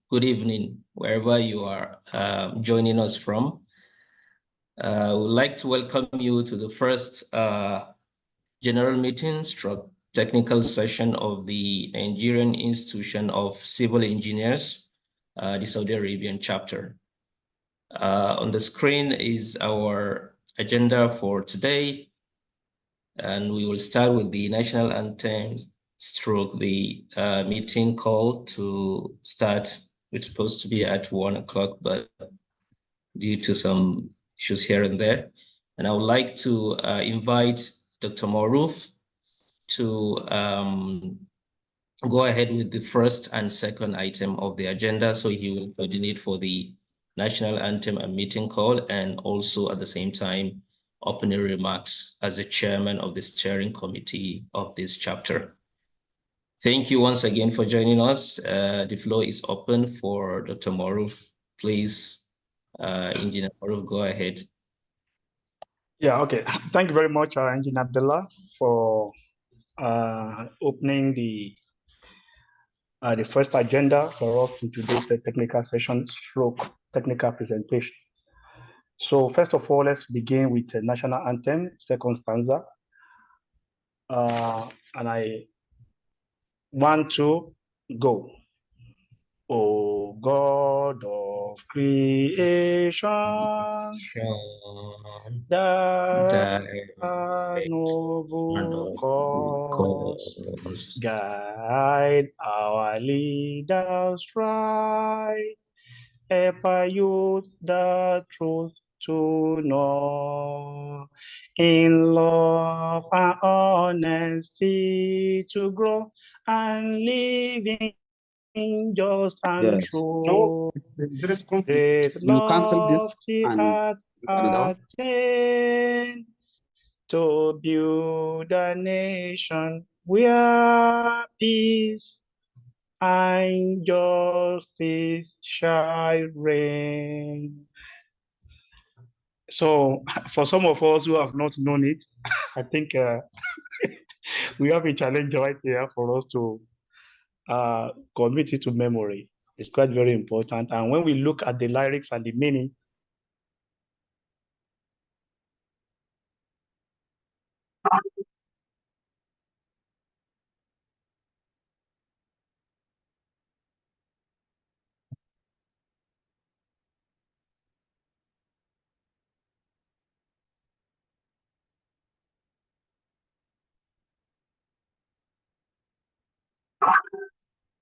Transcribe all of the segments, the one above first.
good evening, wherever you are joining us from. I would like to welcome you to the first general meeting stroke technical session of the Nigerian Institution of Civil Engineers, the Saudi Arabian chapter. On the screen is our agenda for today, and we will start with the national anthem stroke the meeting call to start. It's supposed to be at 1 o'clock, but due to some issues here and there. And I would like to invite Dr. Maruf to go ahead with the first and second item of the agenda. So he will coordinate for the national anthem and meeting call, and also at the same time, opening remarks as the chairman of the steering committee of this chapter. Thank you once again for joining us. The floor is open for Dr. Maruf. Please, Engineer Maruf, go ahead. Yeah, okay. Thank you very much, Engineer Abdullah, for opening the first agenda for us in today's technical session, stroke technical presentation. So first of all, let's begin with the national anthem, second stanza. And I want to go. O God of creation, that noble cause, guide our leaders right, help our youth the truth to know, in love and honesty to grow, and living just and true. So there is conflict. You cancel this and attain to build a nation where peace and justice shall reign. So for some of us who have not known it, I think we have a challenge right here for us to commit it to memory. It's quite very important. And when we look at the lyrics and the meaning,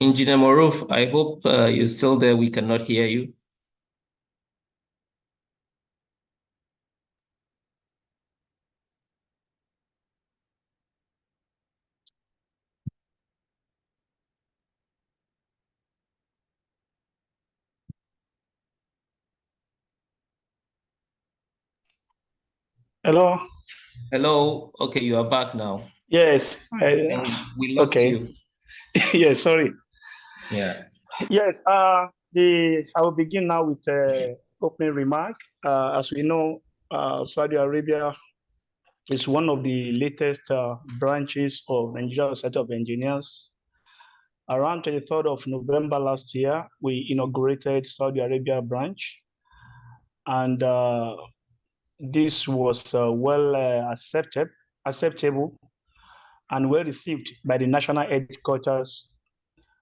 Engineer Maruf, I hope you're still there. We cannot hear you. hello? Hello. Okay, you are back now. Yes. We lost you. Yes, sorry. Yeah. Yes, I will begin now with opening remark. As we know, Saudi Arabia is one of the latest branches of Nigerian Society of Engineers. Around 23rd of November last year, we inaugurated Saudi Arabia branch, and this was well acceptable and well received by the national headquarters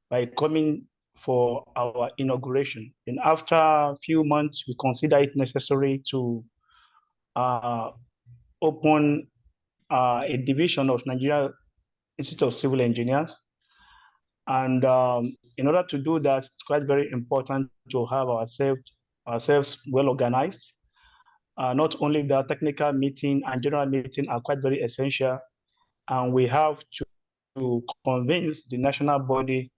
by coming for our inauguration. And after a few months, we considered it necessary to open a division of Nigeria Institute of Civil Engineers. And in order to do that, it's quite very important to have ourselves well organized. Not only the technical meeting and general meeting are quite very essential, and we have to convince the national body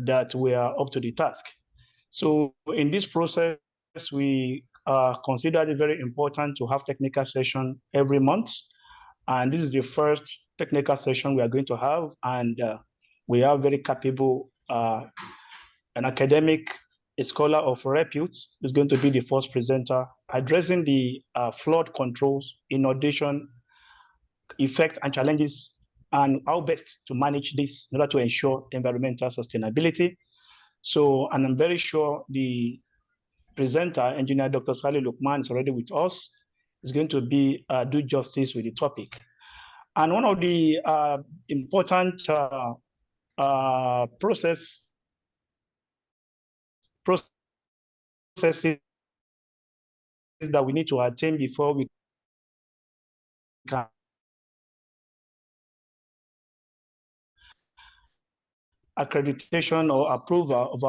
that we are up to the task. So in this process, we considered it very important to have technical session every month. And this is the first technical session we are going to have. And we are very capable, an academic, a scholar of repute is going to be the first presenter addressing the flood controls, inundation, effect and challenges, and how best to manage this in order to ensure environmental sustainability. So, and I'm very sure the presenter, engineer Dr. Salih Lukman, is already with us. Is going to be do justice with the topic. And one of the important processes that we need to attain before we can accreditation or approval of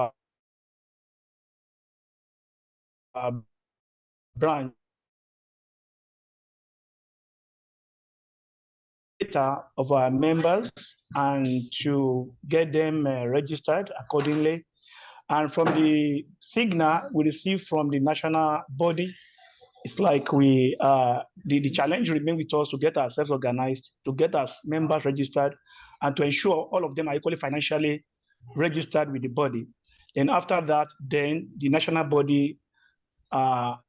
our branch data of our members and to get them registered accordingly. And from the signal we receive from the national body, it's like we the challenge remains with us to get ourselves organized, to get our members registered, and to ensure all of them are equally financially registered with the body. And after that, then the national body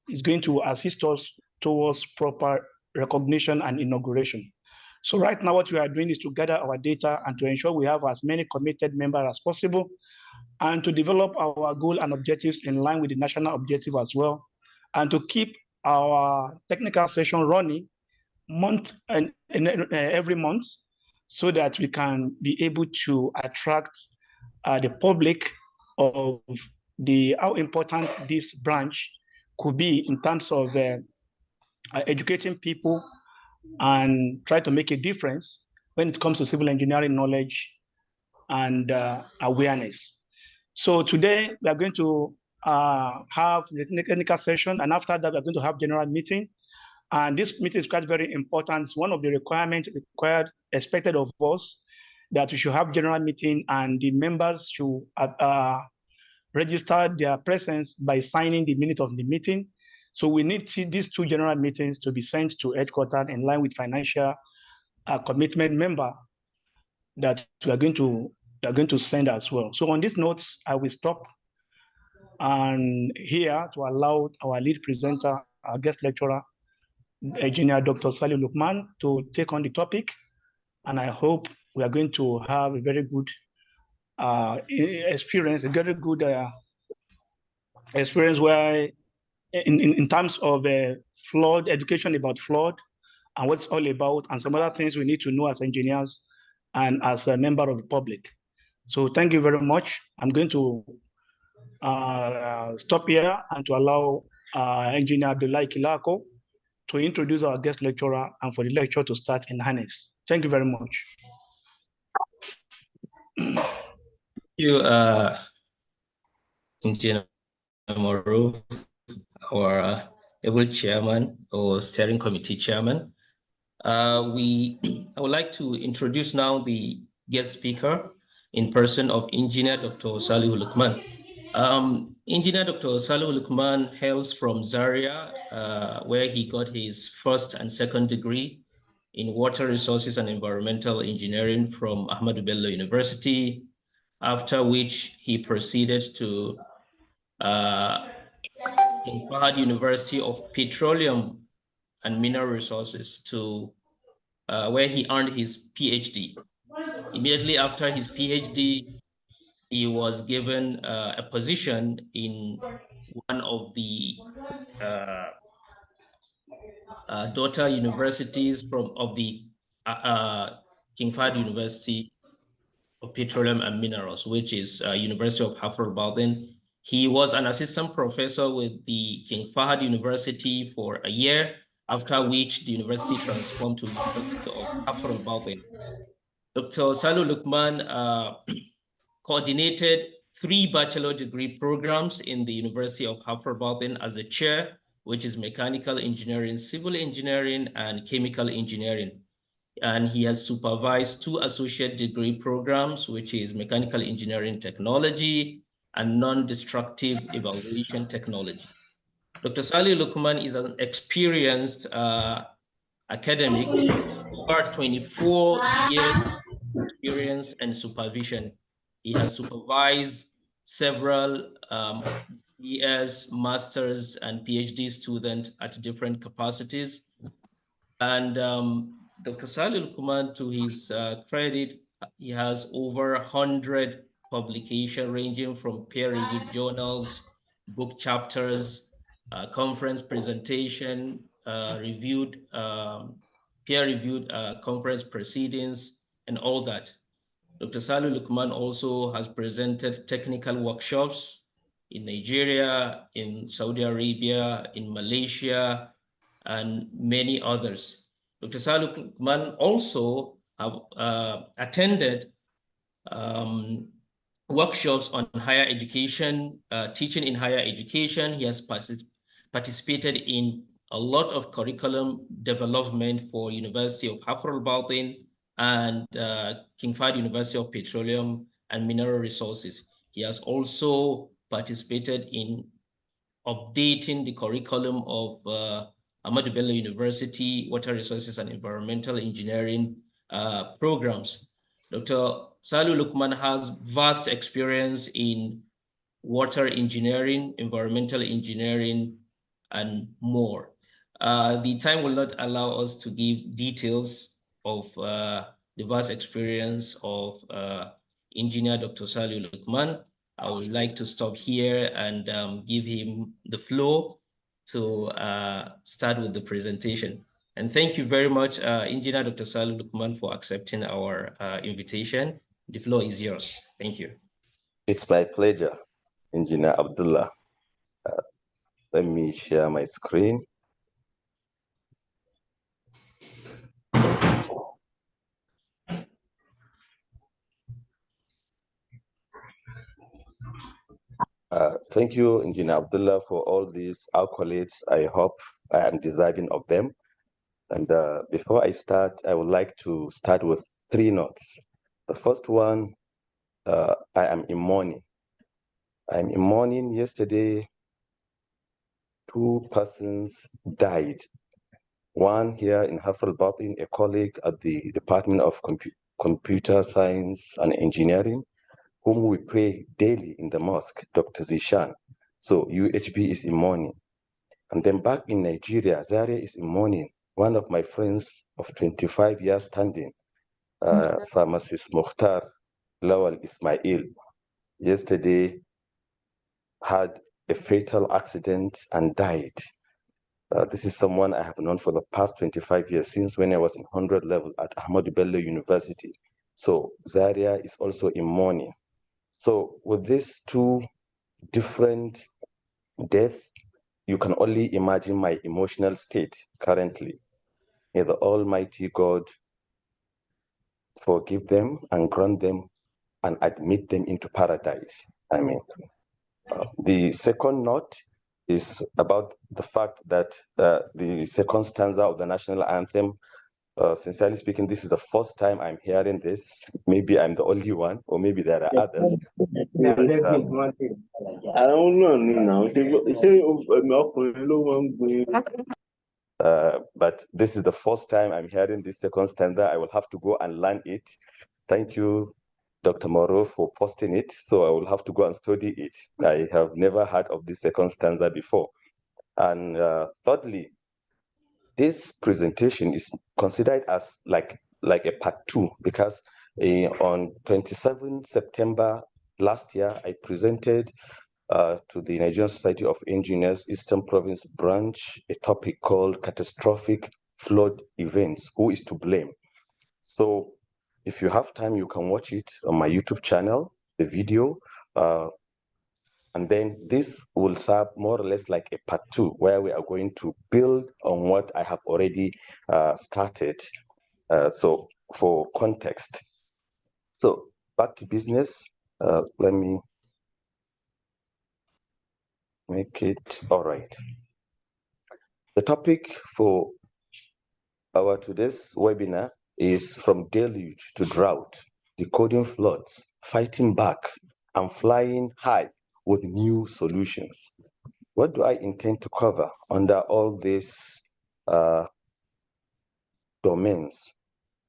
is going to assist us towards proper recognition and inauguration. So right now, what we are doing is to gather our data and to ensure we have as many committed members as possible, and to develop our goal and objectives in line with the national objective as well, and to keep our technical session running every month, so that we can be able to attract the public of how important this branch could be in terms of educating people and try to make a difference when it comes to civil engineering knowledge and awareness. So today we are going to have the technical session, and after that we're going to have general meeting. And this meeting is quite very important. It's one of the requirements expected of us, that we should have general meeting and the members should register their presence by signing the minute of the meeting. So we need these two general meetings to be sent to headquarters in line with financial commitment member that we are going to send as well. So on these notes, I will stop and here to allow our lead presenter, our guest lecturer, engineer Dr. Salih Lukman, to take on the topic. And I hope we are going to have a very good experience, a very good experience where in terms of flood, education about flood and what it's all about, and some other things we need to know as engineers and as a member of the public. So thank you very much. I'm going to stop here and to allow engineer Abdullahi Kilako to introduce our guest lecturer and for the lecture to start in harness. Thank you very much. Thank you, Engineer Maruf, our able chairman or steering committee chairman. I would like to introduce now the guest speaker in person of Engineer Dr. Salih Lukman. Engineer Dr. Salih Lukman hails from Zaria, where he got his first and second degree in water resources and environmental engineering from Ahmadu Bello University, after which he proceeded to King Fahd University of Petroleum and Mineral Resources, where he earned his PhD. Immediately after his PhD, he was given a position in one of the daughter universities of the King Fahd University of Petroleum and Minerals, which is University of Hafr-Balden. He was an assistant professor with the King Fahd University for a year, after which the university transformed to University of Hafr-Balden. Dr. Salih Lukman coordinated 3 bachelor degree programs in the University of Hafr-Balden as a chair, which is mechanical engineering, civil engineering, and chemical engineering. And he has supervised 2 associate degree programs, which is mechanical engineering technology and non-destructive evaluation technology. Dr. Salih Lukman is an experienced academic, over 24 years experience and supervision. He has supervised several BS, masters, and PhD students at different capacities. And Dr. Salih Lukman, to his credit, he has over 100 publication ranging from peer-reviewed journals, book chapters, conference presentation, peer-reviewed conference proceedings, and all that. Dr. Salu Lukman also has presented technical workshops in Nigeria, in Saudi Arabia, in Malaysia, and many others. Dr. Salu Lukman also have attended workshops on higher education, teaching in higher education. He has participated in a lot of curriculum development for University of Hafr al-Batin and King Fahd University of Petroleum and Mineral Resources. He has also participated in updating the curriculum of Ahmadu Bello University Water Resources and Environmental Engineering programs. Dr. Salu Lukman has vast experience in water engineering, environmental engineering, and more. The time will not allow us to give details of the vast experience of engineer Dr. Salu Lukman. I would like to stop here and give him the floor to start with the presentation. And thank you very much, Engineer Dr. Salu Lukman, for accepting our invitation. The floor is yours. Thank you. It's my pleasure, Engineer Abdullah. Let me share my screen. Yes. Thank you, Engineer Abdullah, for all these accolades. I hope I am deserving of them. And before I start, I would like to start with 3 notes. The first one, I am in mourning. I'm in mourning. Yesterday, 2 persons died. One here in Hafr al-Batin, a colleague at the Department of Computer Science and Engineering, whom we pray daily in the mosque, Dr. Zishan. So UHB is in mourning. And then back in Nigeria, Zaria is in mourning. One of my friends of 25 years standing, pharmacist Mukhtar Lawal Ismail, yesterday had a fatal accident and died. This is someone I have known for the past 25 years, since when I was in 100 level at Ahmadu Bello University. So Zaria is also in mourning. So with these 2 different deaths, you can only imagine my emotional state currently. May the Almighty God forgive them and grant them and admit them into paradise. Amen. The second note is about the fact that the second stanza of the national anthem, sincerely speaking, this is the first time I'm hearing this. Maybe I'm the only one, or maybe there are others. But this is the first time I'm hearing this second stanza. I will have to go and learn it. Thank you, Dr. Moro, for posting it. So I will have to go and study it. I have never heard of this second stanza before. And thirdly, this presentation is considered as like a part 2, because on 27 September last year, I presented to the Nigerian Society of Engineers, Eastern Province branch, a topic called catastrophic flood events. Who is to blame? So if you have time, you can watch it on my YouTube channel, the video. And then this will serve more or less like a part 2, where we are going to build on what I have already started. So for context. So back to business. Let me make it all right. The topic for our today's webinar is From Deluge to Drought, Decoding Floods, Fighting Back, and Flying High with New Solutions. What do I intend to cover under all these domains?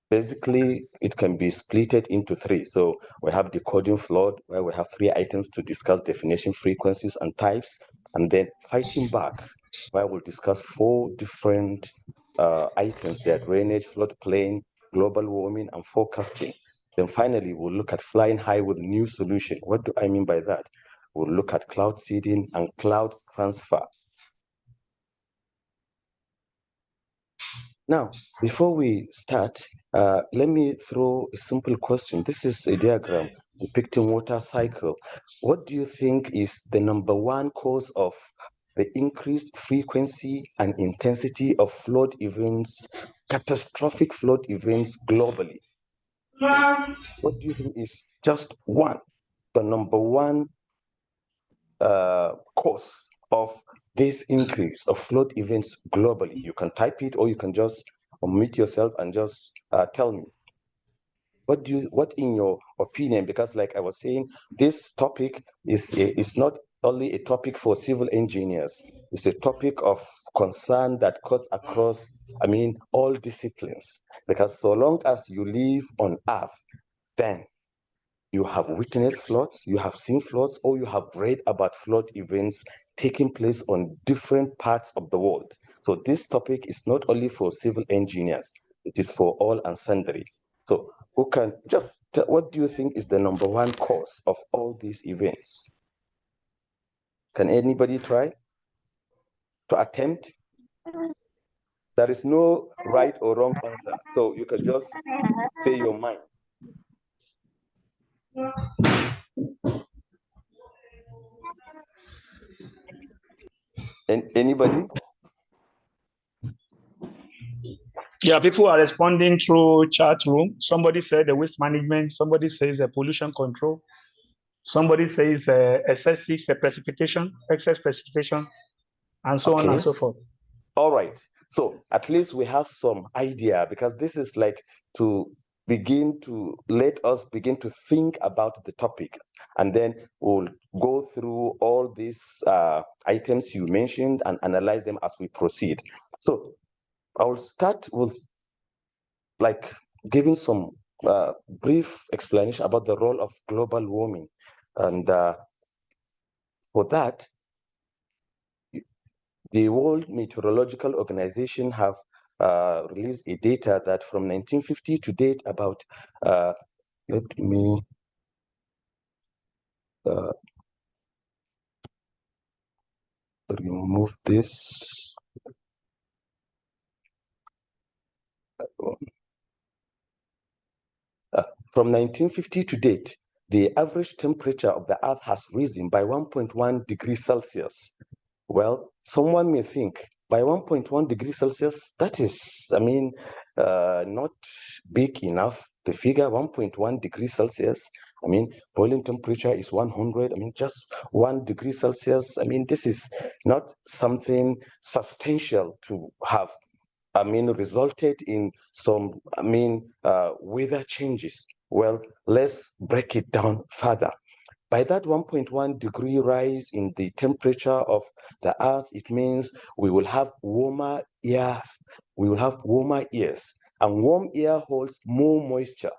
Basically, it can be splitted into 3. So we have decoding flood, where we have 3 items to discuss: definition, frequencies, and types. And then fighting back, where we'll discuss 4 different items: their drainage, floodplain, global warming, and forecasting. Then finally, we'll look at flying high with new solution. What do I mean by that? We'll look at cloud seeding and cloud transfer. Now, before we start, let me throw a simple question. This is a diagram depicting water cycle. What do you think is the #1 cause of the increased frequency and intensity of flood events, catastrophic flood events globally? What do you think is just one, the #1 cause of this increase of flood events globally? You can type it, or you can just unmute yourself and just tell me. What in your opinion, because like I was saying, this topic is not only a topic for civil engineers, it's a topic of concern that cuts across, I mean, all disciplines, because so long as you live on Earth, then you have witnessed floods, you have seen floods, or you have read about flood events taking place on different parts of the world. So this topic is not only for civil engineers, it is for all and sundry. So who can just, what do you think is the #1 cause of all these events? Can anybody try to attempt? There is no right or wrong answer, so you can just say your mind. And anybody? Yeah, people are responding through chat room. Somebody said the waste management. Somebody says the pollution control. Somebody says excessive precipitation, excess precipitation, and so on and so forth. All right. So at least we have some idea, because this is like to begin to let us begin to think about the topic, and then we'll go through all these items you mentioned and analyze them as we proceed. So I'll start with like giving some brief explanation about the role of global warming. And for that, the World Meteorological Organization have released a data that from 1950 to date about, let me remove this. From 1950 to date, the average temperature of the Earth has risen by 1.1 degrees Celsius. Well, someone may think by 1.1 degrees Celsius, that is, I mean, not big enough. The figure 1.1 degrees Celsius, I mean, boiling temperature is 100. I mean, just 1 degree Celsius. I mean, this is not something substantial to have, I mean, resulted in some, I mean, weather changes. Well, let's break it down further. By that 1.1 degree rise in the temperature of the Earth, it means we will have warmer years. We will have warmer years, and warm air holds more moisture.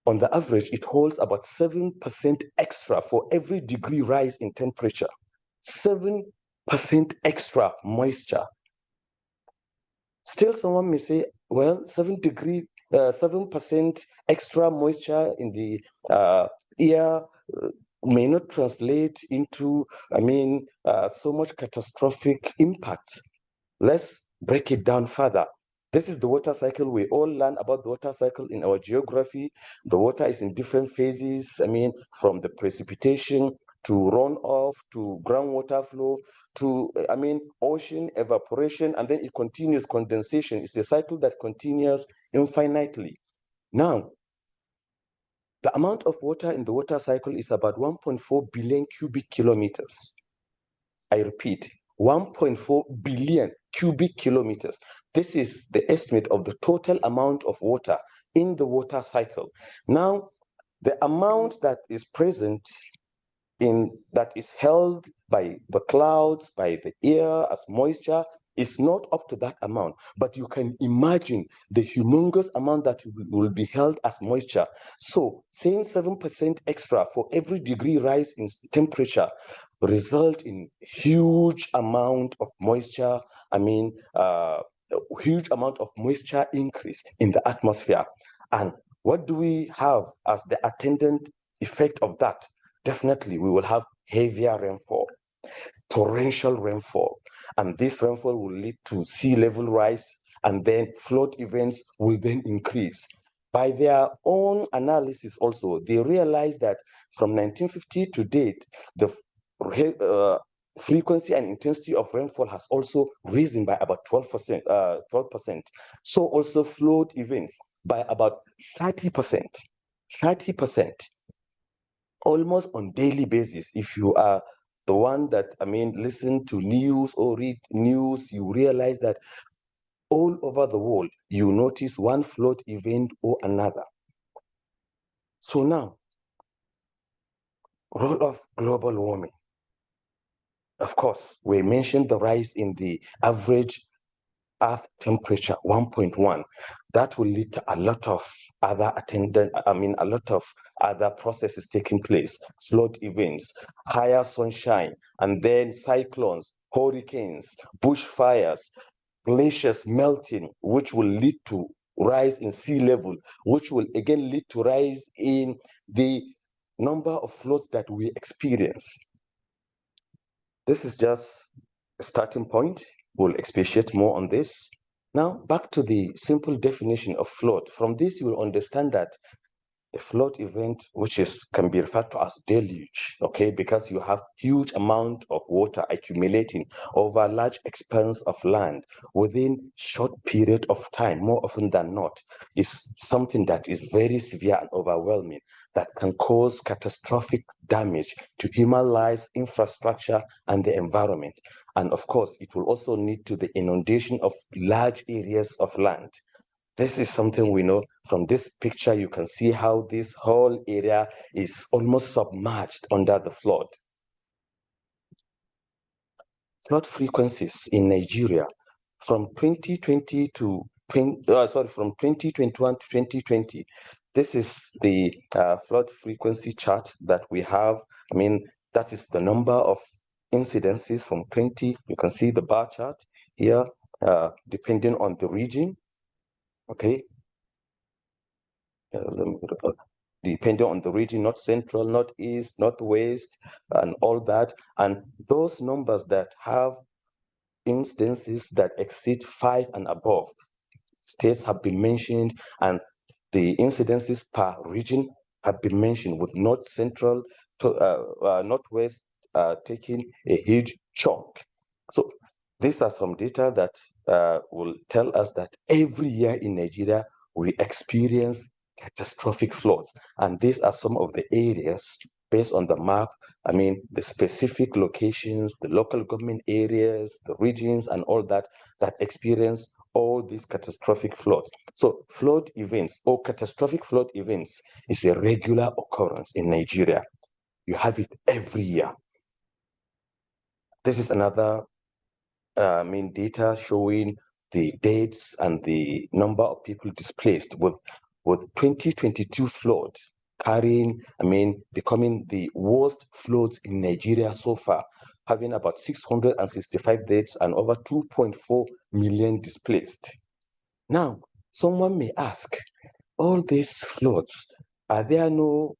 On the average, it holds about 7% extra for every degree rise in temperature. 7% extra moisture. Still, someone may say, well, 7% extra moisture in the air may not translate into, I mean, so much catastrophic impacts. Let's break it down further. This is the water cycle. We all learn about the water cycle in our geography. The water is in different phases. I mean, from the precipitation to runoff to groundwater flow to, I mean, ocean evaporation, and then it continues condensation. It's a cycle that continues infinitely. Now, the amount of water in the water cycle is about 1.4 billion cubic kilometers. I repeat, 1.4 billion cubic kilometers. This is the estimate of the total amount of water in the water cycle. Now, the amount that is present that is held by the clouds, by the air as moisture, is not up to that amount, but you can imagine the humongous amount that will be held as moisture. So saying 7% extra for every degree rise in temperature result in huge amount of moisture, I mean, huge amount of moisture increase in the atmosphere. And What do we have as the attendant effect of that? Definitely, we will have heavier rainfall, torrential rainfall, and this rainfall will lead to sea level rise, and then flood events will then increase. By their own analysis also, they realized that from 1950 to date, the frequency and intensity of rainfall has also risen by about 12%. 12%. So also flood events by about 30%. 30%. Almost on daily basis. If you are the one that, listen to news or read news, you realize that all over the world, you notice one flood event or another. So now, role of global warming. Of course, we mentioned the rise in the average Earth temperature, 1.1. That will lead to a lot of other a lot of other processes taking place, flood events, higher sunshine, and then cyclones, hurricanes, bushfires, glaciers melting, which will lead to rise in sea level, which will again lead to rise in the number of floods that we experience. This is just a starting point. We'll expatiate more on this. Now, back to the simple definition of flood. From this, you will understand that a flood event, which can be referred to as deluge, okay, because you have huge amount of water accumulating over a large expanse of land within short period of time, more often than not, is something that is very severe and overwhelming, that can cause catastrophic damage to human lives, infrastructure, and the environment. And of course, it will also lead to the inundation of large areas of land. This is something we know. From this picture, you can see how this whole area is almost submerged under the flood. Flood frequencies in Nigeria from 2020 to from 2021 to 2020. This is the flood frequency chart that we have. That is the number of incidences from 20. You can see the bar chart here, depending on the region. Okay. Depending on the region, not central, not east, not west, and all that. And those numbers that have instances that exceed 5 and above, states have been mentioned, and the incidences per region have been mentioned, with north central to northwest taking a huge chunk. So these are some data that will tell us that every year in Nigeria, we experience catastrophic floods. And these are some of the areas based on the map. The specific locations, the local government areas, the regions, and all that experience all these catastrophic floods. So flood events or catastrophic flood events is a regular occurrence in Nigeria. You have it every year. This is another data showing the dates and the number of people displaced, with 2022 flood becoming the worst floods in Nigeria so far, having about 665 deaths and over 2.4 million displaced. Now, someone may ask, all these floods, are there no...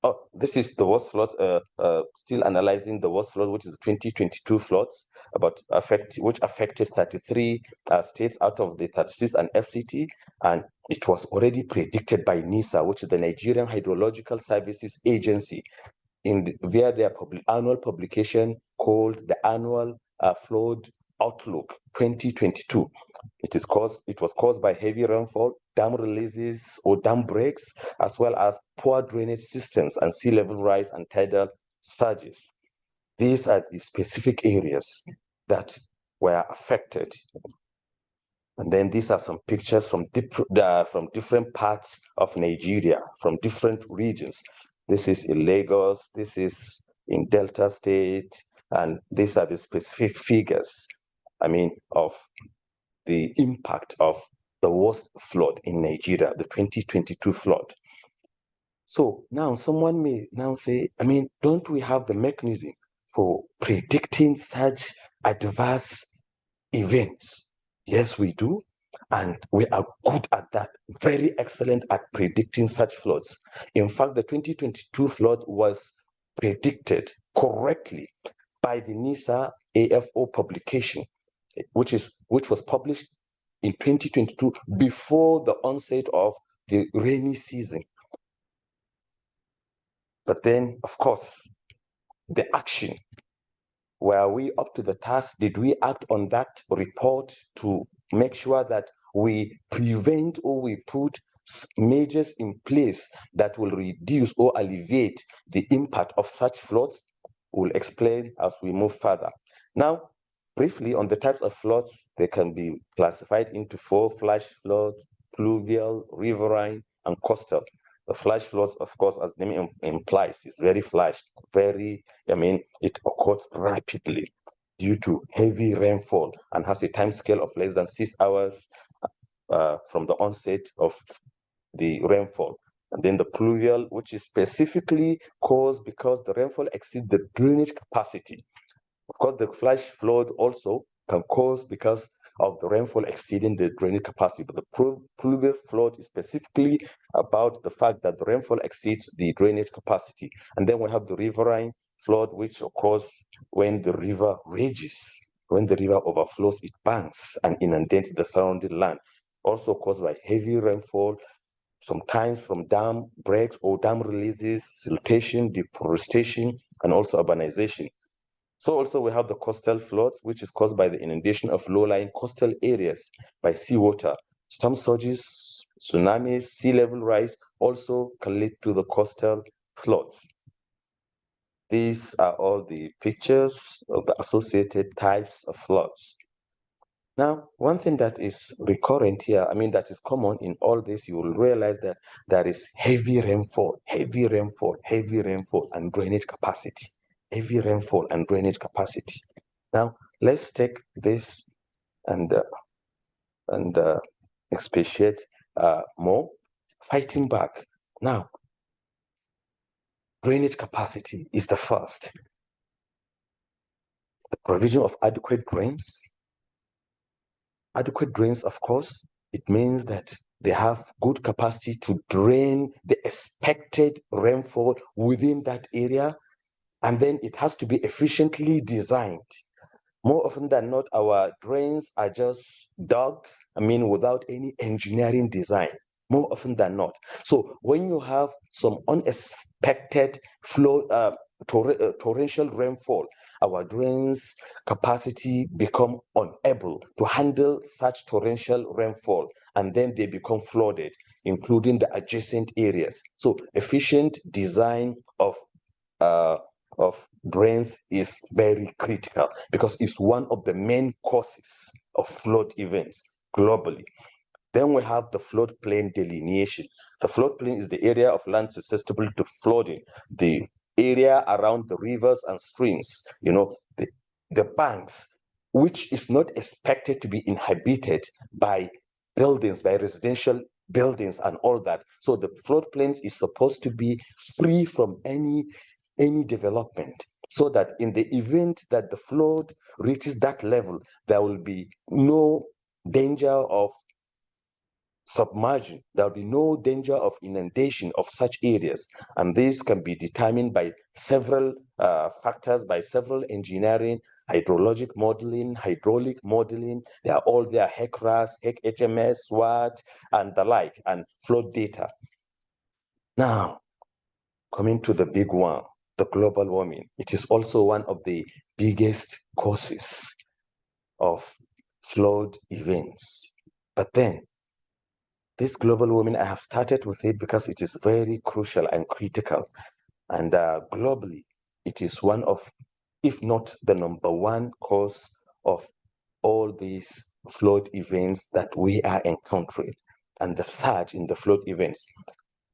Oh, this is the worst flood, still analyzing the worst flood, which is 2022 floods, which affected 33 states out of the 36 and FCT, and it was already predicted by NISA, which is the Nigerian Hydrological Services Agency, via their annual publication called the Annual Flood Outlook 2022. It was caused by heavy rainfall, dam releases or dam breaks, as well as poor drainage systems and sea level rise and tidal surges. These are the specific areas that were affected. And then these are some pictures from different parts of Nigeria, from different regions. This is in Lagos, this is in Delta State, and these are the specific figures, of the impact of the worst flood in Nigeria, the 2022 flood. So now someone may now say, don't we have the mechanism for predicting such adverse events? Yes, we do. And we are good at that, very excellent at predicting such floods. In fact, the 2022 flood was predicted correctly by the NISA AFO publication, which was published in 2022 before the onset of the rainy season. But then, of course, the action. Were we up to the task? Did we act on that report to make sure that we prevent or we put measures in place that will reduce or alleviate the impact of such floods? We'll explain as we move further. Now, briefly on the types of floods, they can be classified into 4 flash floods, pluvial, riverine, and coastal. The flash floods, of course, as the name implies, is very flash, it occurs rapidly due to heavy rainfall and has a time scale of less than 6 hours from the onset of the rainfall. And then the pluvial, which is specifically caused because the rainfall exceeds the drainage capacity. Of course, the flash flood also can cause because of the rainfall exceeding the drainage capacity. But the pluvial flood is specifically about the fact that the rainfall exceeds the drainage capacity. And then we have the riverine flood, which occurs when the river rages, when the river overflows its banks and inundates the surrounding land. Also caused by heavy rainfall, sometimes from dam breaks or dam releases, siltation, deforestation, and also urbanization. So also we have the coastal floods, which is caused by the inundation of low-lying coastal areas by seawater. Storm surges, tsunamis, sea level rise also can lead to the coastal floods. These are all the pictures of the associated types of floods. Now, one thing that is recurrent here, that is common in all this, you will realize that there is heavy rainfall, and drainage capacity. Heavy rainfall and drainage capacity. Now, let's take this and expatiate more. Fighting back. Now, drainage capacity is the first. The provision of adequate drains. Adequate drains, of course, it means that they have good capacity to drain the expected rainfall within that area. And then it has to be efficiently designed. More often than not, our drains are just dug, without any engineering design, more often than not. So when you have some unexpected flow, torrential rainfall, our drains capacity become unable to handle such torrential rainfall, and then they become flooded, including the adjacent areas. So efficient design of drains is very critical because it's one of the main causes of flood events globally. Then we have the floodplain delineation. The floodplain is the area of land susceptible to flooding, the area around the rivers and streams, the banks, which is not expected to be inhabited by buildings, by residential buildings and all that. So the floodplains is supposed to be free from any development, so that in the event that the flood reaches that level, there will be no danger of submersion. There will be no danger of inundation of such areas. And this can be determined by several factors, by several engineering, hydrologic modeling, hydraulic modeling. They are all there, HEC-RAS, HEC-HMS, SWAT, and the like, and flood data. Now, coming to the big one, the global warming. It is also one of the biggest causes of flood events. But then, this global warming, I have started with it because it is very crucial and critical. And globally, it is one of, if not the number one cause of all these flood events that we are encountering, and the surge in the flood events.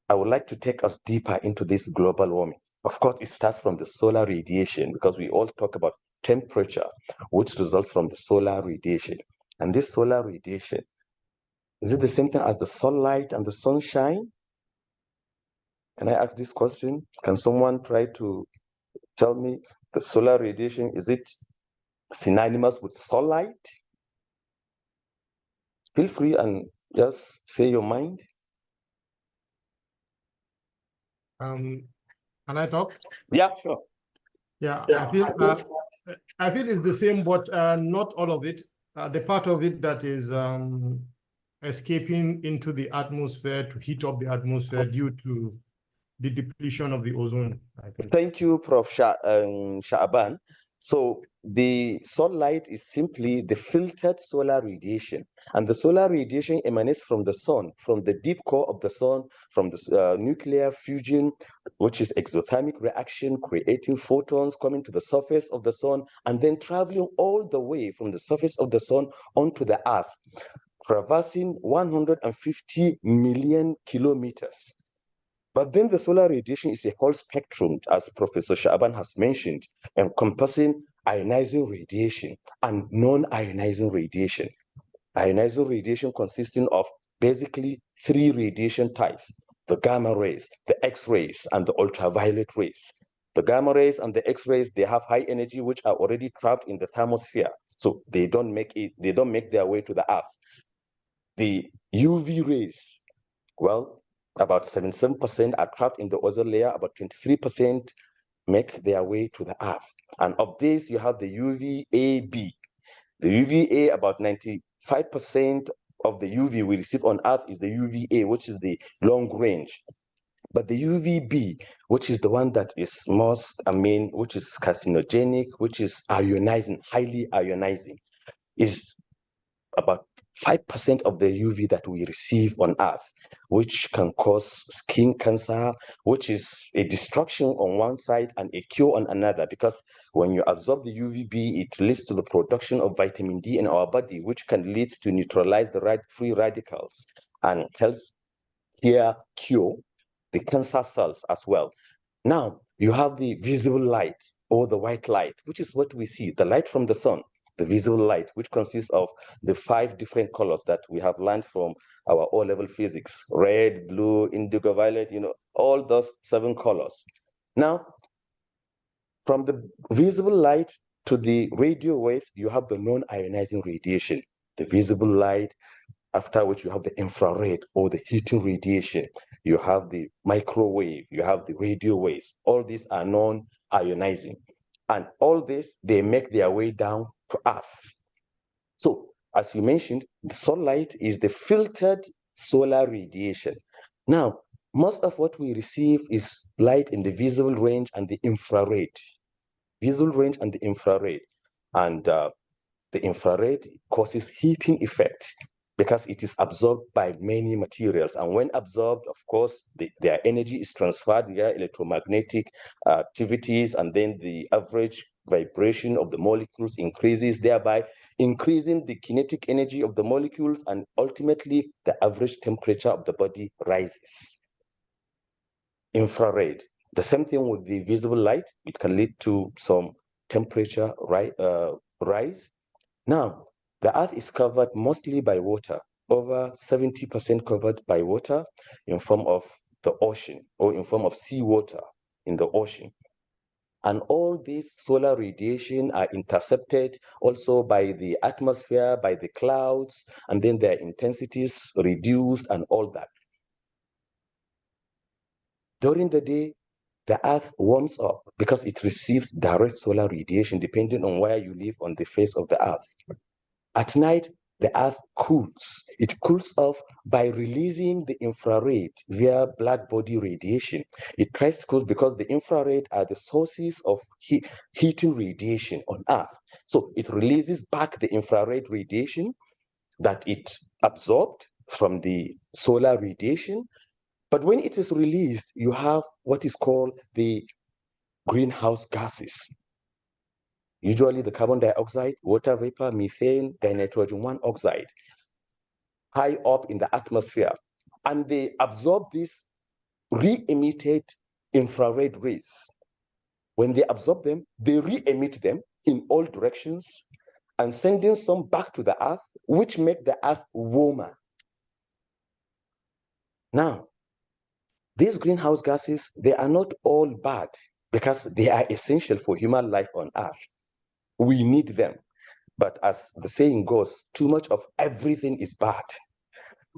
I would like to take us deeper into this global warming. Of course, it starts from the solar radiation, because we all talk about temperature, which results from the solar radiation. And this solar radiation, is it the same thing as the sunlight and the sunshine? Can I ask this question? Can someone try to tell me the solar radiation, is it synonymous with sunlight? Feel free and just say your mind. Can I talk? Yeah, sure. Yeah, I feel it's the same, but not all of it. The part of it that is escaping into the atmosphere to heat up the atmosphere due to the depletion of the ozone, I think. Thank you, Prof. Sha'aban. So the sunlight is simply the filtered solar radiation, and the solar radiation emanates from the sun, from the deep core of the sun, from the nuclear fusion, which is exothermic reaction, creating photons coming to the surface of the sun, and then traveling all the way from the surface of the sun onto the earth, traversing 150 million kilometers. But then the solar radiation is a whole spectrum, as Professor Sha'aban has mentioned, encompassing ionizing radiation and non-ionizing radiation. Ionizing radiation consisting of basically three radiation types: the gamma rays, the X-rays, and the ultraviolet rays. The gamma rays and the X-rays, they have high energy, which are already trapped in the thermosphere, so they don't make their way to the earth. The UV rays, well, about 77% are trapped in the ozone layer, about 23% make their way to the earth. And of this, you have the UVAB. The UVA, about 95% of the UV we receive on earth is the UVA, which is the long range. But the UVB, which is the one that is most, which is carcinogenic, which is ionizing, highly ionizing, is about 5% of the UV that we receive on Earth, which can cause skin cancer, which is a destruction on one side and a cure on another, because when you absorb the UVB, it leads to the production of vitamin D in our body, which can lead to neutralize the free radicals and helps here cure the cancer cells as well. Now, you have the visible light or the white light, which is what we see, the light from the sun. The visible light, which consists of the 5 different colors that we have learned from our O-level physics: red, blue, indigo, violet, all those 7 colors. Now, from the visible light to the radio wave, you have the non-ionizing radiation, the visible light, after which you have the infrared or the heating radiation. You have the microwave, you have the radio waves. All these are non-ionizing. And all this, they make their way down to us. So, as you mentioned, the sunlight is the filtered solar radiation. Now, most of what we receive is light in the visible range and the infrared. Visible range and the infrared. And the infrared causes heating effect because it is absorbed by many materials. And when absorbed, of course, their energy is transferred via electromagnetic activities, and then the average vibration of the molecules increases, thereby increasing the kinetic energy of the molecules, and ultimately the average temperature of the body rises. Infrared, the same thing with the visible light. It can lead to some temperature rise. Now, the Earth is covered mostly by water, over 70% covered by water in form of the ocean, or in form of seawater in the ocean. And all these solar radiation are intercepted also by the atmosphere, by the clouds, and then their intensities reduced and all that. During the day, the Earth warms up because it receives direct solar radiation depending on where you live on the face of the Earth. At night, the Earth cools. It cools off by releasing the infrared via black body radiation. It tries to cool because the infrared are the sources of heating radiation on Earth. So it releases back the infrared radiation that it absorbed from the solar radiation. But when it is released, you have what is called the greenhouse gases. Usually the carbon dioxide, water vapor, methane, dinitrogen-1 oxide, high up in the atmosphere. And they absorb these re-emitted infrared rays. When they absorb them, they re-emit them in all directions and sending some back to the Earth, which make the Earth warmer. Now, these greenhouse gases, they are not all bad because they are essential for human life on Earth. We need them. But as the saying goes, too much of everything is bad.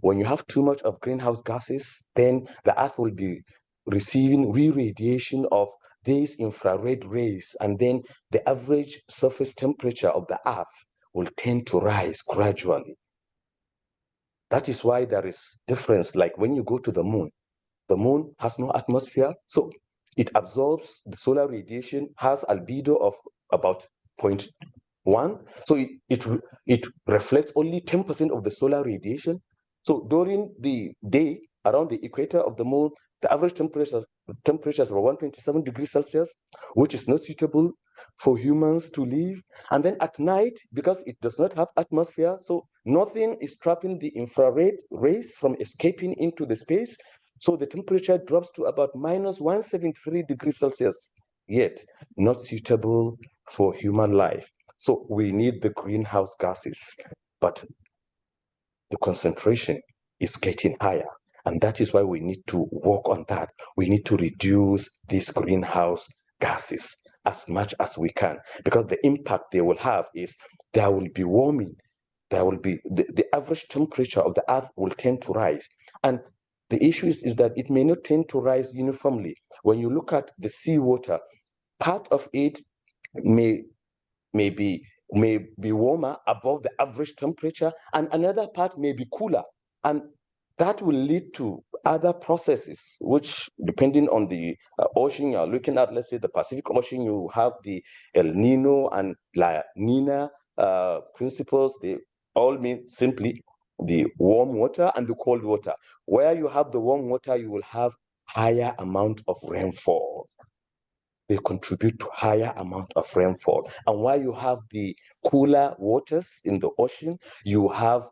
When you have too much of greenhouse gases, then the Earth will be receiving re-radiation of these infrared rays, and then the average surface temperature of the Earth will tend to rise gradually. That is why there is difference. Like when you go to the moon has no atmosphere, so it absorbs the solar radiation, has albedo of about 0.1, so it reflects only 10% of the solar radiation. So during the day around the equator of the moon, the average temperatures are 127 degrees Celsius, which is not suitable for humans to live. And then at night, because it does not have atmosphere, so nothing is trapping the infrared rays from escaping into the space. So the temperature drops to about minus 173 degrees Celsius, yet not suitable for human life. So we need the greenhouse gases, but the concentration is getting higher. And that is why we need to work on that. We need to reduce these greenhouse gases as much as we can, because the impact they will have is there will be warming. There will be the average temperature of the Earth will tend to rise. And the issue is that it may not tend to rise uniformly. When you look at the seawater, part of it may be warmer above the average temperature, and another part may be cooler. And that will lead to other processes, which depending on the ocean you're looking at, let's say the Pacific Ocean, you have the El Nino and La Nina principles. They all mean simply the warm water and the cold water. Where you have the warm water, you will have higher amount of rainfall. They contribute to higher amount of rainfall. And while you have the cooler waters in the ocean, you have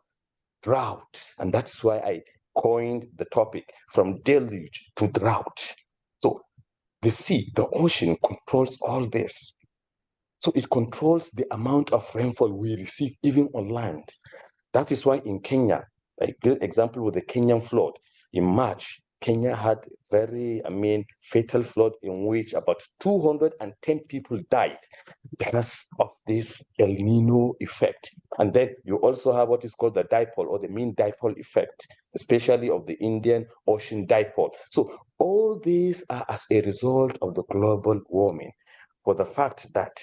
drought. And that's why I coined the topic from deluge to drought. So the sea, the ocean controls all this. So it controls the amount of rainfall we receive even on land. That is why in Kenya, a good example with the Kenyan flood, in March, Kenya had very, fatal flood in which about 210 people died because of this El Nino effect. And then you also have what is called the dipole or the mean dipole effect, especially of the Indian Ocean dipole. So all these are as a result of the global warming, for the fact that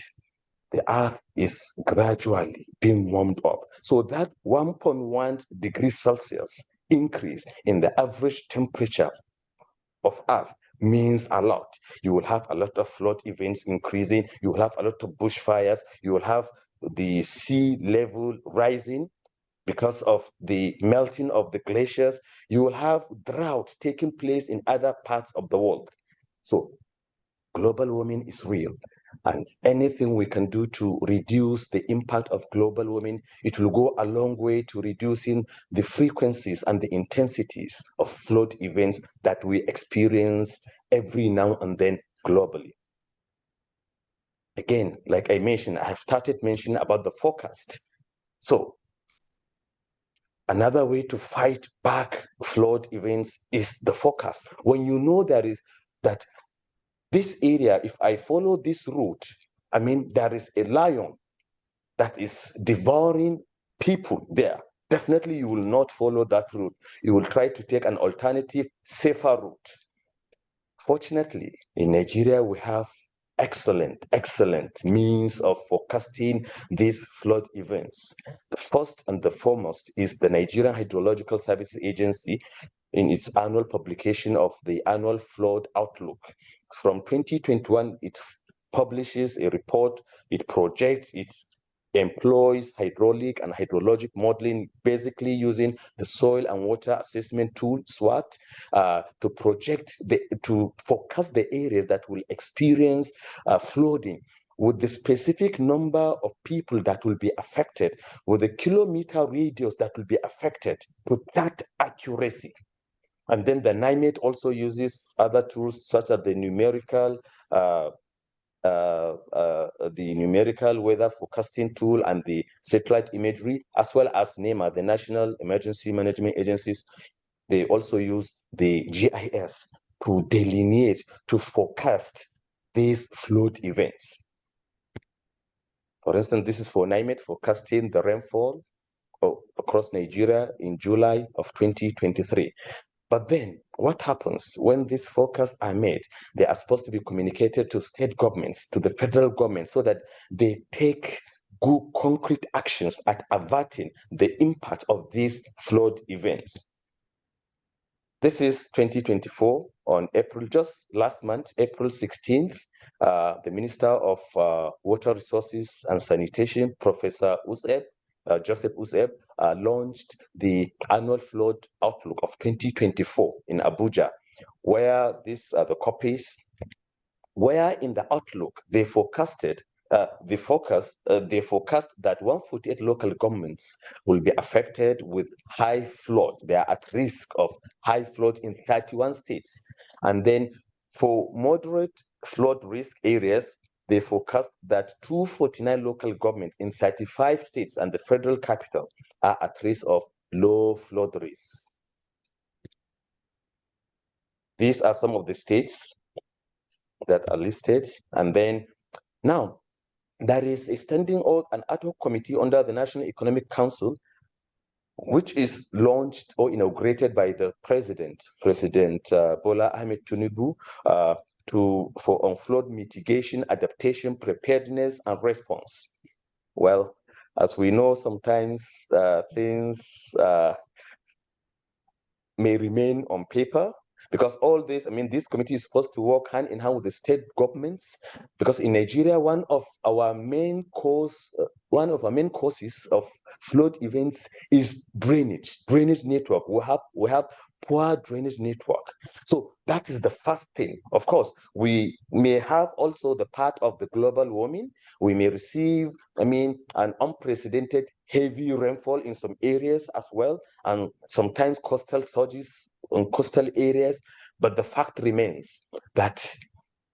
the Earth is gradually being warmed up. So that 1.1 degrees Celsius increase in the average temperature of Earth means a lot. You will have a lot of flood events increasing. You will have a lot of bushfires. You will have the sea level rising because of the melting of the glaciers. You will have drought taking place in other parts of the world. So global warming is real. And anything we can do to reduce the impact of global warming, it will go a long way to reducing the frequencies and the intensities of flood events that we experience every now and then globally. Again, like I mentioned, I have started mentioning about the forecast. So another way to fight back flood events is the forecast. When you know that this area, if I follow this route, there is a lion that is devouring people there. Definitely you will not follow that route. You will try to take an alternative, safer route. Fortunately, in Nigeria, we have excellent means of forecasting these flood events. The first and the foremost is the Nigerian Hydrological Services Agency in its annual publication of the Annual Flood Outlook. From 2021, it publishes a report, it projects, it employs hydraulic and hydrologic modeling, basically using the soil and water assessment tool, SWAT, to forecast the areas that will experience flooding, with the specific number of people that will be affected, with the kilometer radius that will be affected, to that accuracy. And then the NIMET also uses other tools such as the numerical weather forecasting tool and the satellite imagery, as well as NEMA, the National Emergency Management Agencies. They also use the GIS to delineate, to forecast these flood events. For instance, this is for NIMET forecasting the rainfall across Nigeria in July of 2023. But then what happens when these forecasts are made? They are supposed to be communicated to state governments, to the federal government, so that they take good concrete actions at averting the impact of these flood events. This is 2024 on April, just last month, April 16th, the Minister of Water Resources and Sanitation, Professor Joseph Useb, launched the annual flood outlook of 2024 in Abuja, where these are the copies, where in the outlook they forecasted they forecast that 148 local governments will be affected with high flood. They are at risk of high flood in 31 states. And then for moderate flood risk areas, they forecast that 249 local governments in 35 states and the federal capital are at risk of low flood risk. These are some of the states that are listed. And then now, there is a standing or an ad hoc committee under the National Economic Council, which is launched or inaugurated by the President Bola Ahmed Tinubu, on flood mitigation, adaptation, preparedness, and response. Well, as we know, sometimes things may remain on paper, because all this, I mean, this committee is supposed to work hand in hand with the state governments, because in Nigeria, one of our main causes of flood events is drainage network. We have poor drainage network. So that is the first thing. Of course, we may have also the part of the global warming. We may receive, I mean, an unprecedented heavy rainfall in some areas as well, and sometimes coastal surges on coastal areas. But the fact remains that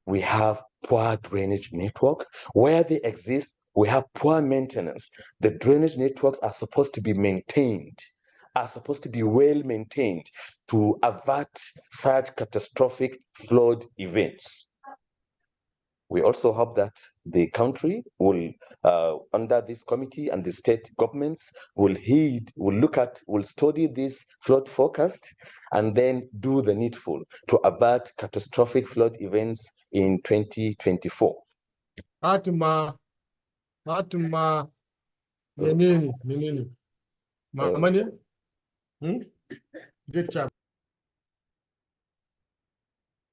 we have poor drainage network. Where they exist, we have poor maintenance. The drainage networks are supposed to be maintained, are supposed to be well maintained to avert such catastrophic flood events. We also hope that the country will, under this committee and the state governments, will study this flood forecast and then do the needful to avert catastrophic flood events in 2024. Fatima, Menini, Mamani, good job.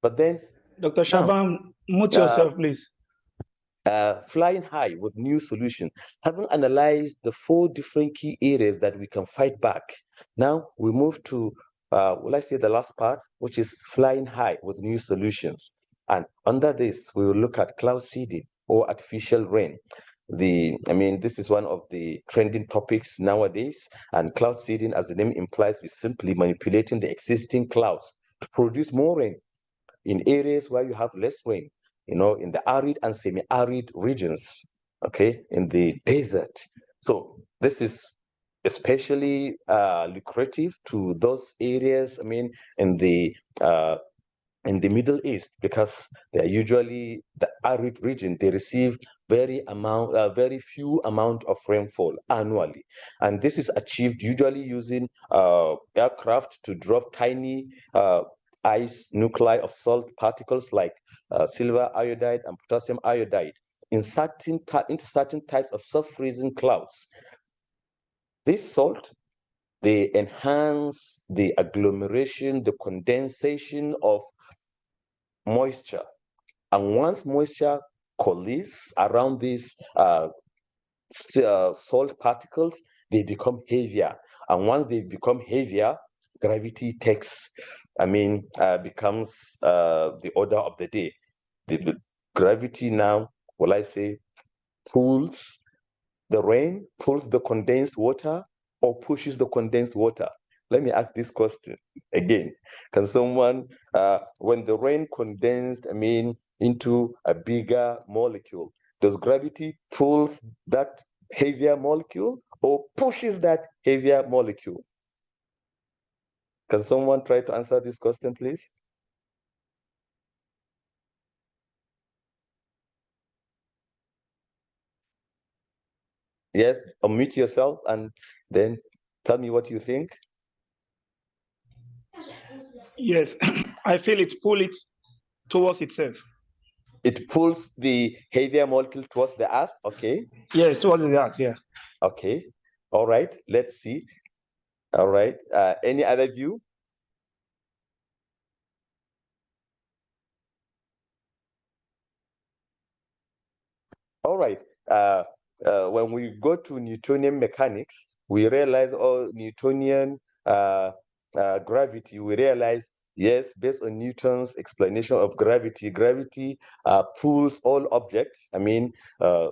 But then, Dr. Shaban, mute yourself, please. Flying high with new solution. Having analyzed the 4 different key areas that we can fight back, now we move to, will I say the last part, which is flying high with new solutions. And under this, we will look at cloud seeding or artificial rain. This is one of the trending topics nowadays, and cloud seeding, as the name implies, is simply manipulating the existing clouds to produce more rain in areas where you have less rain, in the arid and semi-arid regions, okay, in the desert. So this is especially lucrative to those areas, in the Middle East, because they are usually the arid region. They receive very few amount of rainfall annually, and this is achieved usually using aircraft to drop tiny ice nuclei of salt particles like silver iodide and potassium iodide into certain types of self-freezing clouds. This salt, they enhance the agglomeration, the condensation of moisture. And once moisture coalesces around these salt particles, they become heavier. And once they become heavier, gravity becomes the order of the day. The gravity now, pulls the rain, pulls the condensed water, or pushes the condensed water. Let me ask this question again. Can someone, when the rain condensed, into a bigger molecule, does gravity pulls that heavier molecule or pushes that heavier molecule? Can someone try to answer this question, please? Yes, unmute yourself and then tell me what you think. Yes, I feel it pulls it towards itself. It pulls the heavier molecule towards the earth. Okay. Yes, towards the earth. Yeah. Okay. All right. Let's see. All right. Any other view? All right. When we go to Newtonian mechanics, we realize Newtonian gravity, we realize, yes, based on Newton's explanation of gravity, gravity pulls all objects. I mean,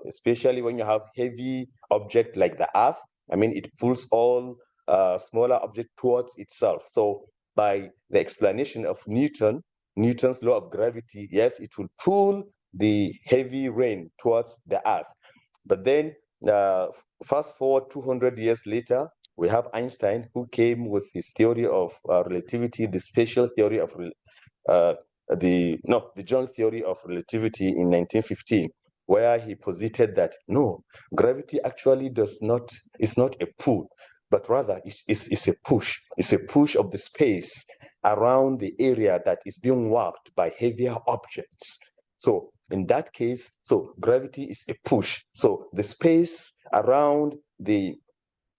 especially when you have heavy object like the earth, I mean, it pulls all smaller object towards itself. So by the explanation of Newton's law of gravity, yes, it will pull the heavy rain towards the earth. But then fast forward 200 years later, we have Einstein, who came with his theory of relativity, the special theory of the general theory of relativity in 1915, where he posited that no, gravity actually is not a pull, but rather it's a push. It's a push of the space around the area that is being warped by heavier objects. So in that case, so gravity is a push. So the space around the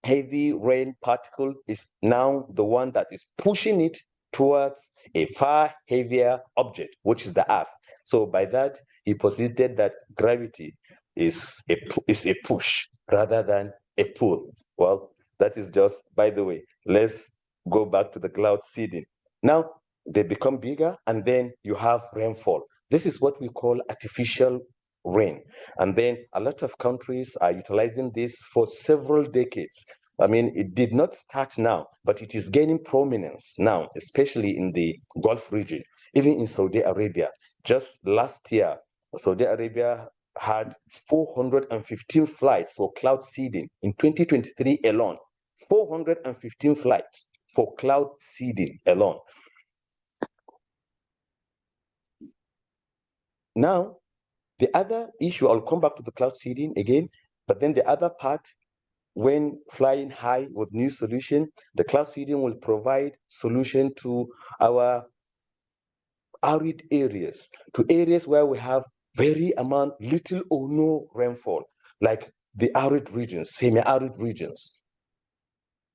heavy rain particle is now the one that is pushing it towards a far heavier object, which is the earth. So by that, he posited that gravity is a push rather than a pull. Well, that is just, by the way, let's go back to the cloud seeding. Now, they become bigger, and then you have rainfall. This is what we call artificial rain. And then a lot of countries are utilizing this for several decades. I mean, it did not start now, but it is gaining prominence now, especially in the Gulf region, even in Saudi Arabia. Just last year, Saudi Arabia had 415 flights for cloud seeding in 2023 alone. 415 flights for cloud seeding alone. Now, the other issue, I'll come back to the cloud seeding again, but then the other part, when flying high with new solution, the cloud seeding will provide solution to our arid areas, to areas where we have little or no rainfall, like the arid regions, semi-arid regions.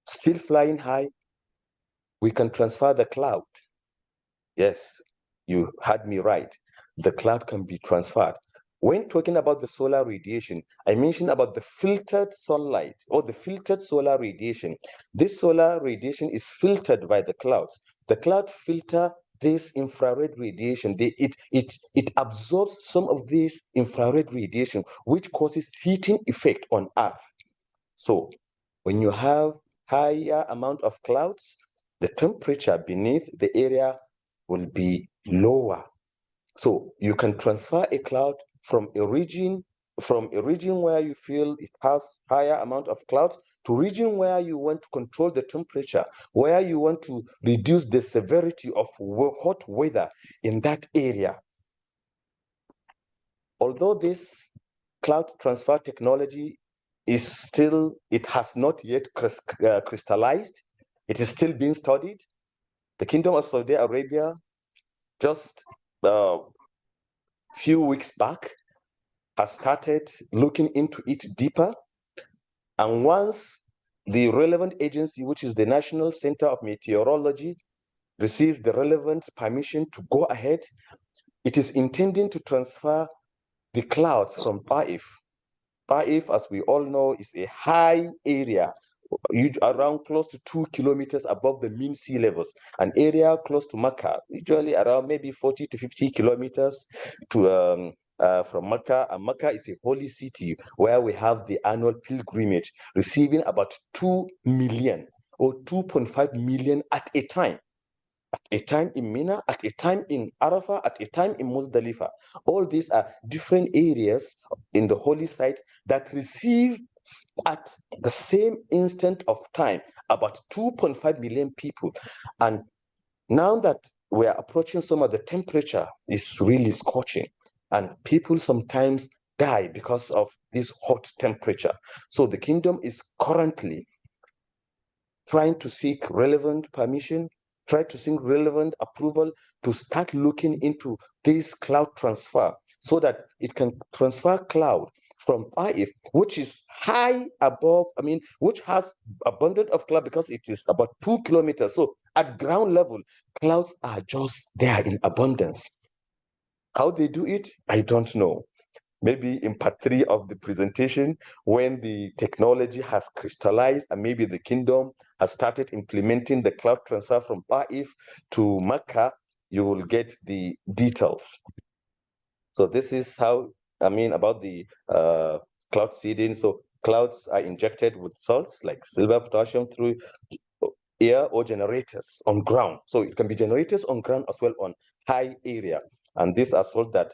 Still flying high, we can transfer the cloud. Yes, you heard me right. The cloud can be transferred. When talking about the solar radiation, I mentioned about the filtered sunlight or the filtered solar radiation. This solar radiation is filtered by the clouds. The cloud filter this infrared radiation. It absorbs some of this infrared radiation, which causes heating effect on Earth. So when you have higher amount of clouds, the temperature beneath the area will be lower. So you can transfer a cloud from a region where you feel it has higher amount of clouds to region where you want to control the temperature, where you want to reduce the severity of hot weather in that area. Although this cloud transfer technology it has not yet crystallized, it is still being studied. The Kingdom of Saudi Arabia just few weeks back has started looking into it deeper. And once the relevant agency, which is the National Center of Meteorology, receives the relevant permission to go ahead, it is intending to transfer the clouds from Taif. Taif, as we all know, is a high area, around close to 2 kilometers above the mean sea levels, an area close to Mecca, usually around maybe 40 to 50 kilometers to from Mecca. And Mecca is a holy city where we have the annual pilgrimage, receiving about 2 million or 2.5 million at a time. At a time in Mina, at a time in Arafah, at a time in Muzdalifah. All these are different areas in the holy site that receive at the same instant of time about 2.5 million people. And now that we're approaching summer, the temperature is really scorching, and people sometimes die because of this hot temperature. So the kingdom is currently trying to seek relevant permission, try to seek relevant approval to start looking into this cloud transfer so that it can transfer cloud from Taif, which is high above, which has abundance of cloud because it is about 2 kilometers. So at ground level, clouds are just there in abundance. How they do it, I don't know. Maybe in part 3 of the presentation, when the technology has crystallized and maybe the kingdom has started implementing the cloud transfer from Taif to Mecca, you will get the details. So this is how, about the cloud seeding. So clouds are injected with salts like silver, potassium through air or generators on ground. So it can be generators on ground as well on high area. And these are salts that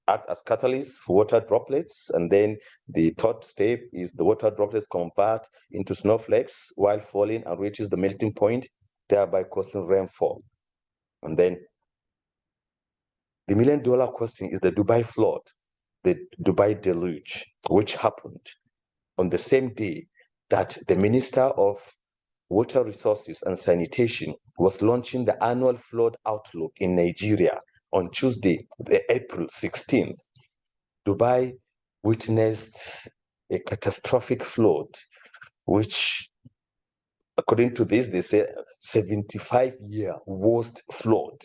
act as catalysts for water droplets. And then the third step is the water droplets convert into snowflakes while falling and reaches the melting point, thereby causing rainfall. And then the $1 million question is the Dubai flood, the Dubai deluge, which happened on the same day that the Minister of Water Resources and Sanitation was launching the annual flood outlook in Nigeria on Tuesday, April 16th. Dubai witnessed a catastrophic flood, which, according to this, they say 75-year worst flood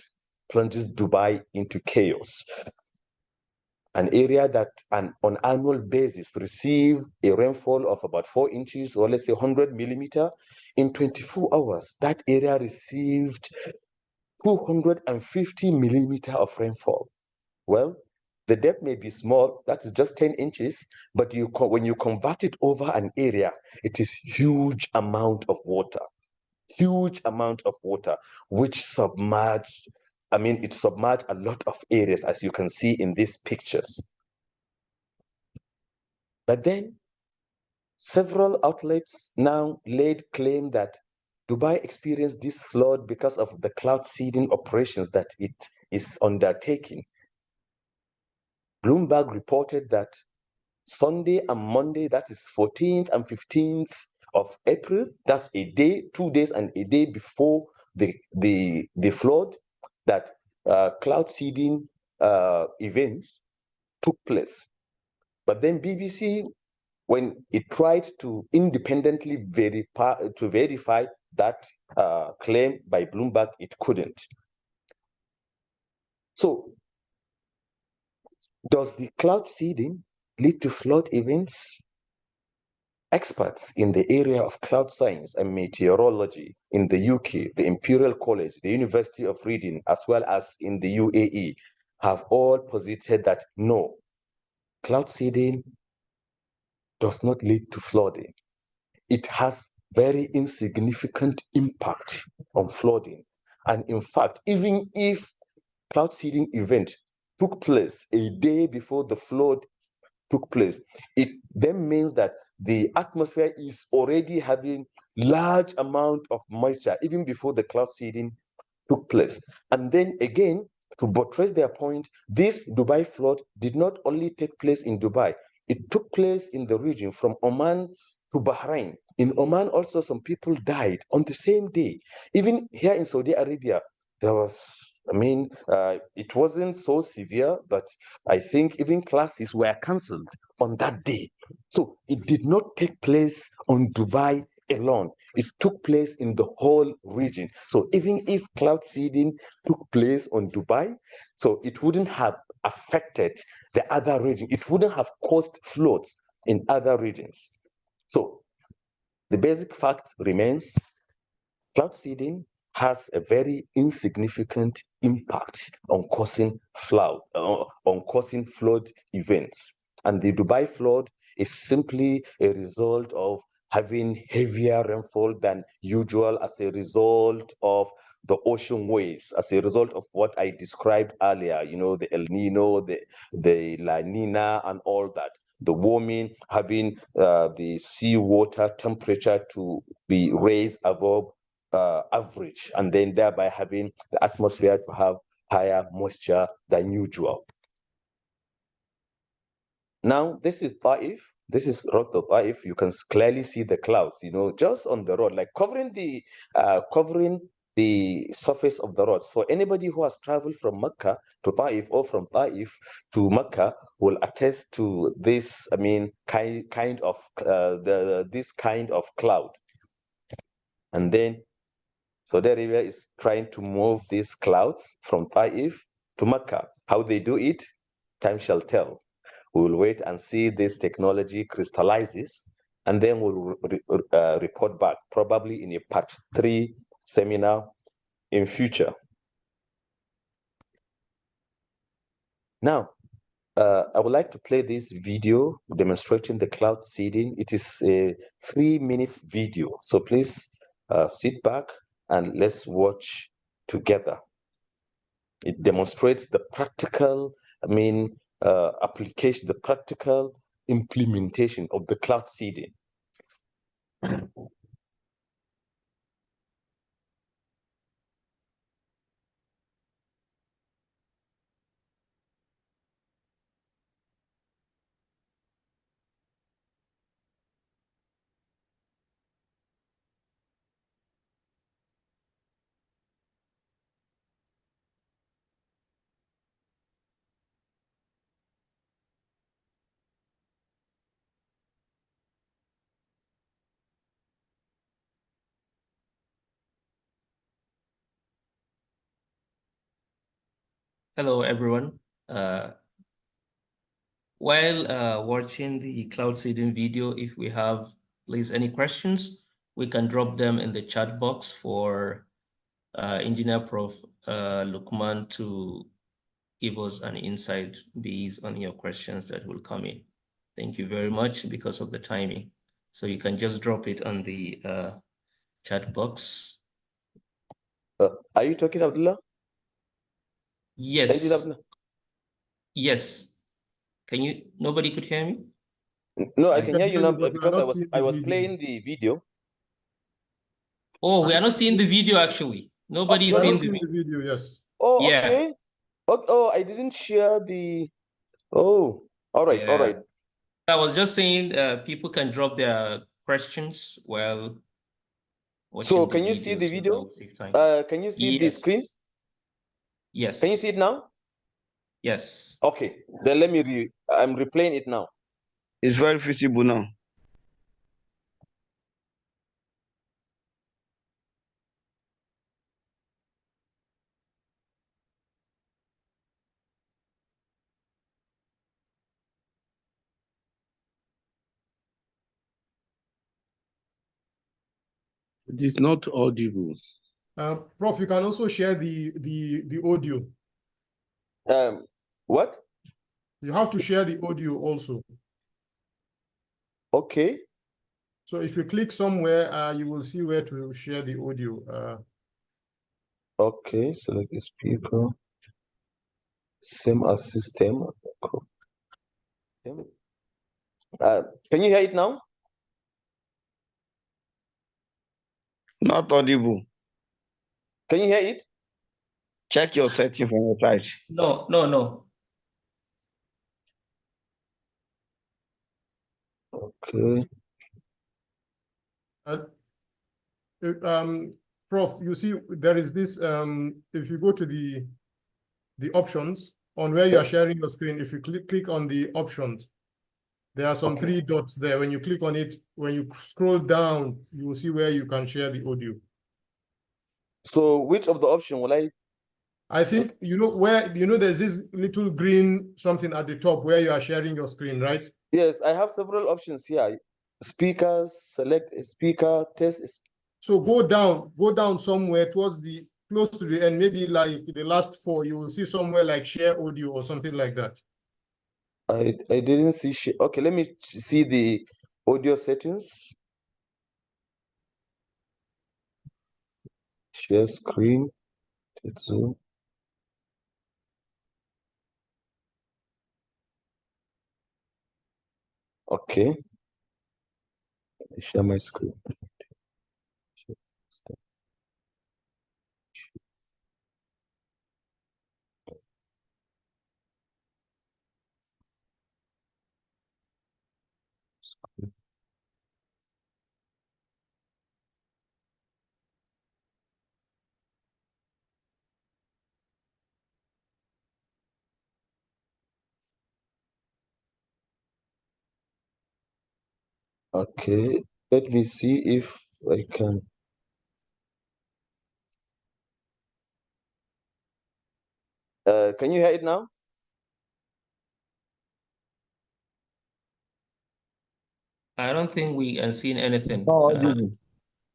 plunges Dubai into chaos. An area that on annual basis receive a rainfall of about 4 inches, or let's say 100 millimeter, in 24 hours, that area received 250 millimeter of rainfall. Well, the depth may be small, that is just 10 inches, but when you convert it over an area, it is huge amount of water, which submerged, it submerged a lot of areas, as you can see in these pictures. But then several outlets now laid claim that Dubai experienced this flood because of the cloud seeding operations that it is undertaking. Bloomberg reported that Sunday and Monday, that is 14th and 15th of April, that's a day, 2 days and a day before the flood, that cloud seeding events took place. But then BBC, when it tried to independently verify that claim by Bloomberg, it couldn't. So, does the cloud seeding lead to flood events? Experts in the area of cloud science and meteorology in the UK, the Imperial College, the University of Reading, as well as in the UAE, have all posited that no, cloud seeding does not lead to flooding. It has very insignificant impact on flooding. And in fact, even if cloud seeding event took place a day before the flood took place, it then means that the atmosphere is already having large amount of moisture even before the cloud seeding took place. And then again, to buttress their point, this Dubai flood did not only take place in Dubai, it took place in the region from Oman to Bahrain. In Oman also, some people died on the same day. Even here in Saudi Arabia, there was, it wasn't so severe, but I think even classes were cancelled on that day. So it did not take place on Dubai alone. It took place in the whole region. So even if cloud seeding took place on Dubai, so it wouldn't have affected the other region. It wouldn't have caused floods in other regions. So the basic fact remains, cloud seeding has a very insignificant impact on causing flood events. And the Dubai flood is simply a result of having heavier rainfall than usual as a result of the ocean waves, as a result of what I described earlier, the El Nino, the La Nina, and all that. The warming, having the seawater temperature to be raised above average, and then thereby having the atmosphere to have higher moisture than usual. Now, this is Taif. This is road to Taif. You can clearly see the clouds, just on the road, like covering the surface of the roads. For anybody who has traveled from Mecca to Taif or from Taif to Mecca will attest to this. I mean, kind of this kind of cloud. And then Saudi Arabia is trying to move these clouds from Taif to Mecca. How they do it, time shall tell. We will wait and see this technology crystallizes, and then we'll report back, probably in a part 3 seminar in future. Now, I would like to play this video demonstrating the cloud seeding. It is a 3-minute video, so please sit back and let's watch together. It demonstrates the practical, application, the practical implementation of the cloud seeding. Hello, everyone. While watching the cloud seeding video, if we have, please, any questions, we can drop them in the chat box for Engineer Prof. Lukman to give us an insight based on your questions that will come in. Thank you very much because of the timing. So you can just drop it on the chat box. Are you talking, Abdullah? Yes. Yes. Can you? Nobody could hear me? No, I can hear you now because I was playing the video. Oh, we are not seeing the video actually. Nobody is seeing the video. Yes. Oh, yeah. okay. Oh, I didn't share the. Oh, all right, all right. I was just saying people can drop their questions while watching. So can you see the video? Can you see the screen? Yes. Can you see it now? Yes. Okay, then let me I'm replaying it now. It's very visible now. It is not audible. Prof, you can also share the audio. What? You have to share the audio also. Okay. So if you click somewhere, you will see where to share the audio. Okay, select the speaker. Same as system. Can you hear it now? Not audible. Can you hear it? Check your setting from your side. No. Okay. Prof, you see there is this, if you go to the options on where you are sharing your screen, if you click on the options, there are some 3 dots there. When you click on it, when you scroll down, you will see where you can share the audio. So which of the option will I think, where, there's this little green something at the top where you are sharing your screen, right? Yes, I have several options here. Speakers, select a speaker, test. So go down somewhere towards close to the end, maybe like the last 4, you will see somewhere like share audio or something like that. I didn't see share. Okay, let me see the audio settings. Share screen, Zoom. Okay. Share my screen. Okay, let me see if I can. Can you hear it now? I don't think we are seeing anything.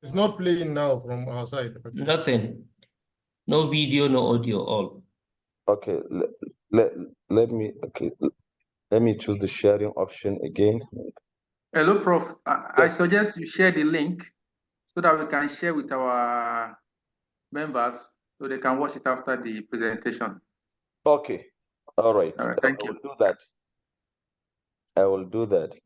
It's not playing now from our side. Actually. Nothing. No video, no audio, all. Okay, let me choose the sharing option again. Hello, Prof. I suggest you share the link so that we can share with our members so they can watch it after the presentation. Okay, all right. All right, thank you. I will do that. I will do that.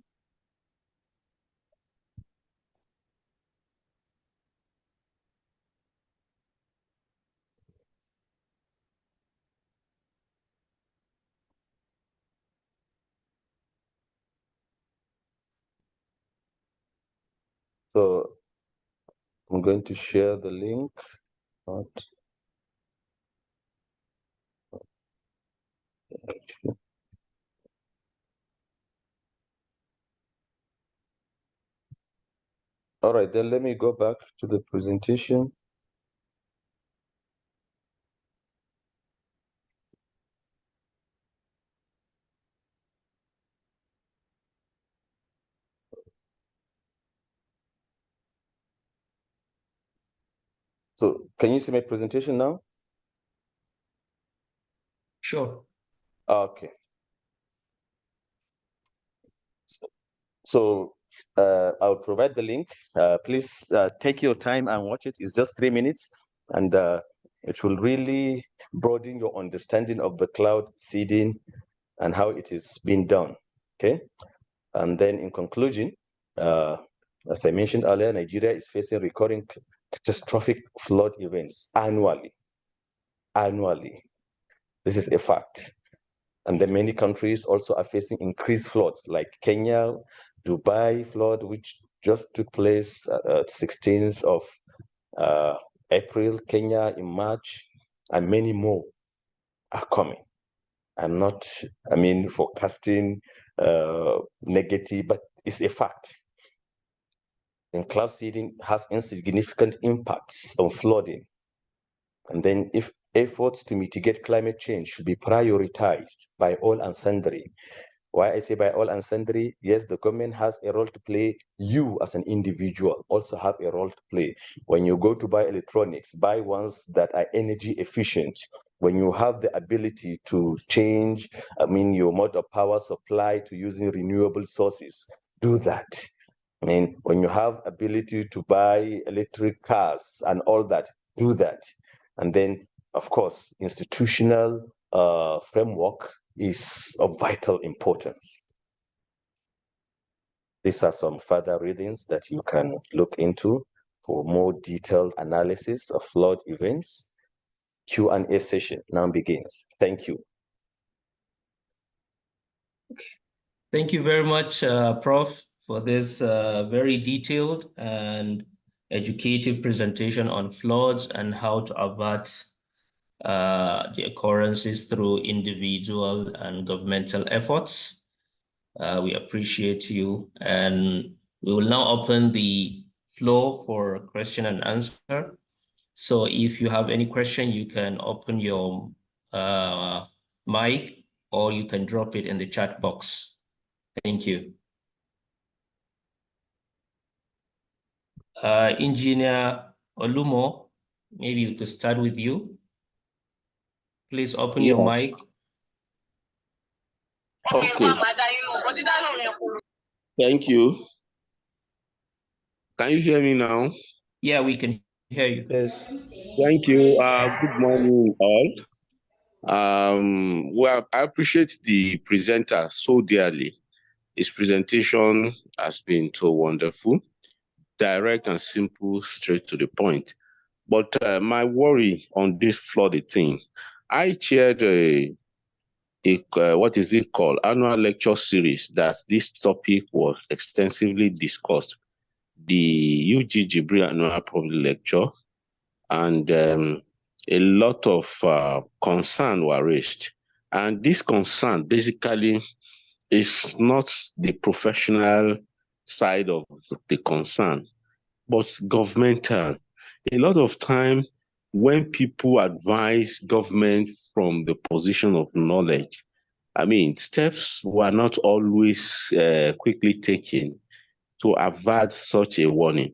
So I'm going to share the link. All right, then let me go back to the presentation. So can you see my presentation now? Sure. Okay. So I'll provide the link. Please take your time and watch it. It's just 3 minutes, and it will really broaden your understanding of the cloud seeding and how it is being done. Okay. And then in conclusion, as I mentioned earlier, Nigeria is facing recurring catastrophic flood events annually. This is a fact. And then many countries also are facing increased floods, like Kenya, Dubai flood, which just took place 16th of April, Kenya in March, and many more are coming. I'm not, forecasting negative, but it's a fact. And cloud seeding has insignificant impacts on flooding. And then if efforts to mitigate climate change should be prioritized by all and sundry. Why I say by all and sundry, yes, the government has a role to play. You as an individual also have a role to play. When you go to buy electronics, buy ones that are energy efficient. When you have the ability to change, your mode of power supply to using renewable sources, do that. When you have ability to buy electric cars and all that, do that. And then, of course, institutional framework is of vital importance. These are some further readings that you can look into for more detailed analysis of flood events. Q&A session now begins. Thank you. Thank you very much, Prof, for this very detailed and educative presentation on floods and how to avert the occurrences through individual and governmental efforts. We appreciate you, and we will now open the floor for question and answer. So if you have any question, you can open your mic or you can drop it in the chat box. Thank you. Engineer Olumo, maybe we could start with you. Please open your mic. Okay. Thank you. Can you hear me now? Yeah, we can hear you. Yes. Thank you. Good morning, all. Well, I appreciate the presenter so dearly. His presentation has been so wonderful, direct and simple, straight to the point. But my worry on this flooded thing, I chaired what is it called, annual lecture series that this topic was extensively discussed. The UG Jibril annual public lecture, and a lot of concern were raised. And this concern basically is not the professional side of the concern, but governmental. A lot of time when people advise government from the position of knowledge, I mean, steps were not always quickly taken to avert such a warning.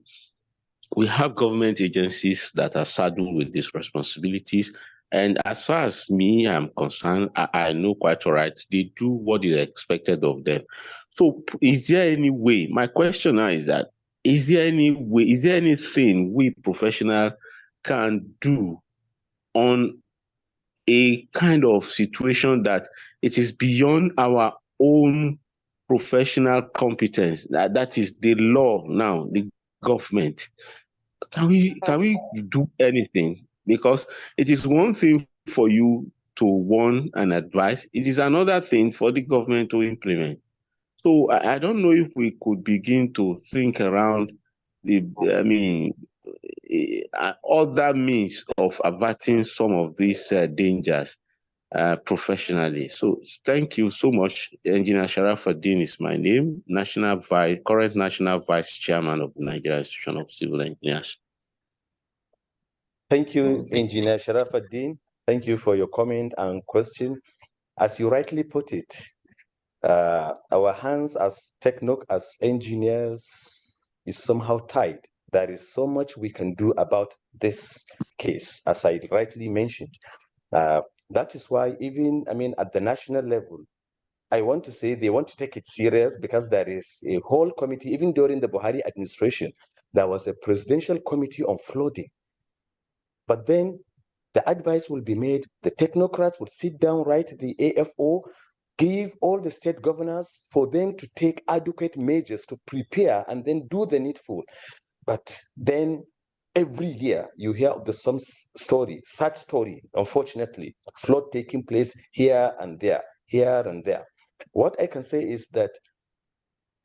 We have government agencies that are saddled with these responsibilities. And as far as me, I'm concerned, I know quite all right, they do what is expected of them. So is there any way, my question now is that, is there any way, is there anything we professionals can do on a kind of situation that it is beyond our own professional competence, that is the law now, the government? Can we do anything? Because it is one thing for you to warn and advise, it is another thing for the government to implement. So I don't know if we could begin to think around other means of averting some of these dangers professionally. So thank you so much. Engineer Sharafuddin is my name, current National Vice Chairman of the Nigerian Institution of Civil Engineers. Thank you, Engineer Sharafuddin. Thank you for your comment and question. As you rightly put it, our hands as as engineers is somehow tied. There is so much we can do about this case, as I rightly mentioned. That is why even, at the national level, I want to say they want to take it serious, because there is a whole committee, even during the Buhari administration, there was a presidential committee on flooding. But then the advice will be made, the technocrats will sit down, write the AFO, give all the state governors for them to take adequate measures to prepare and then do the needful. But then every year you hear of some story, sad story, unfortunately, flood taking place here and there, here and there. What I can say is that,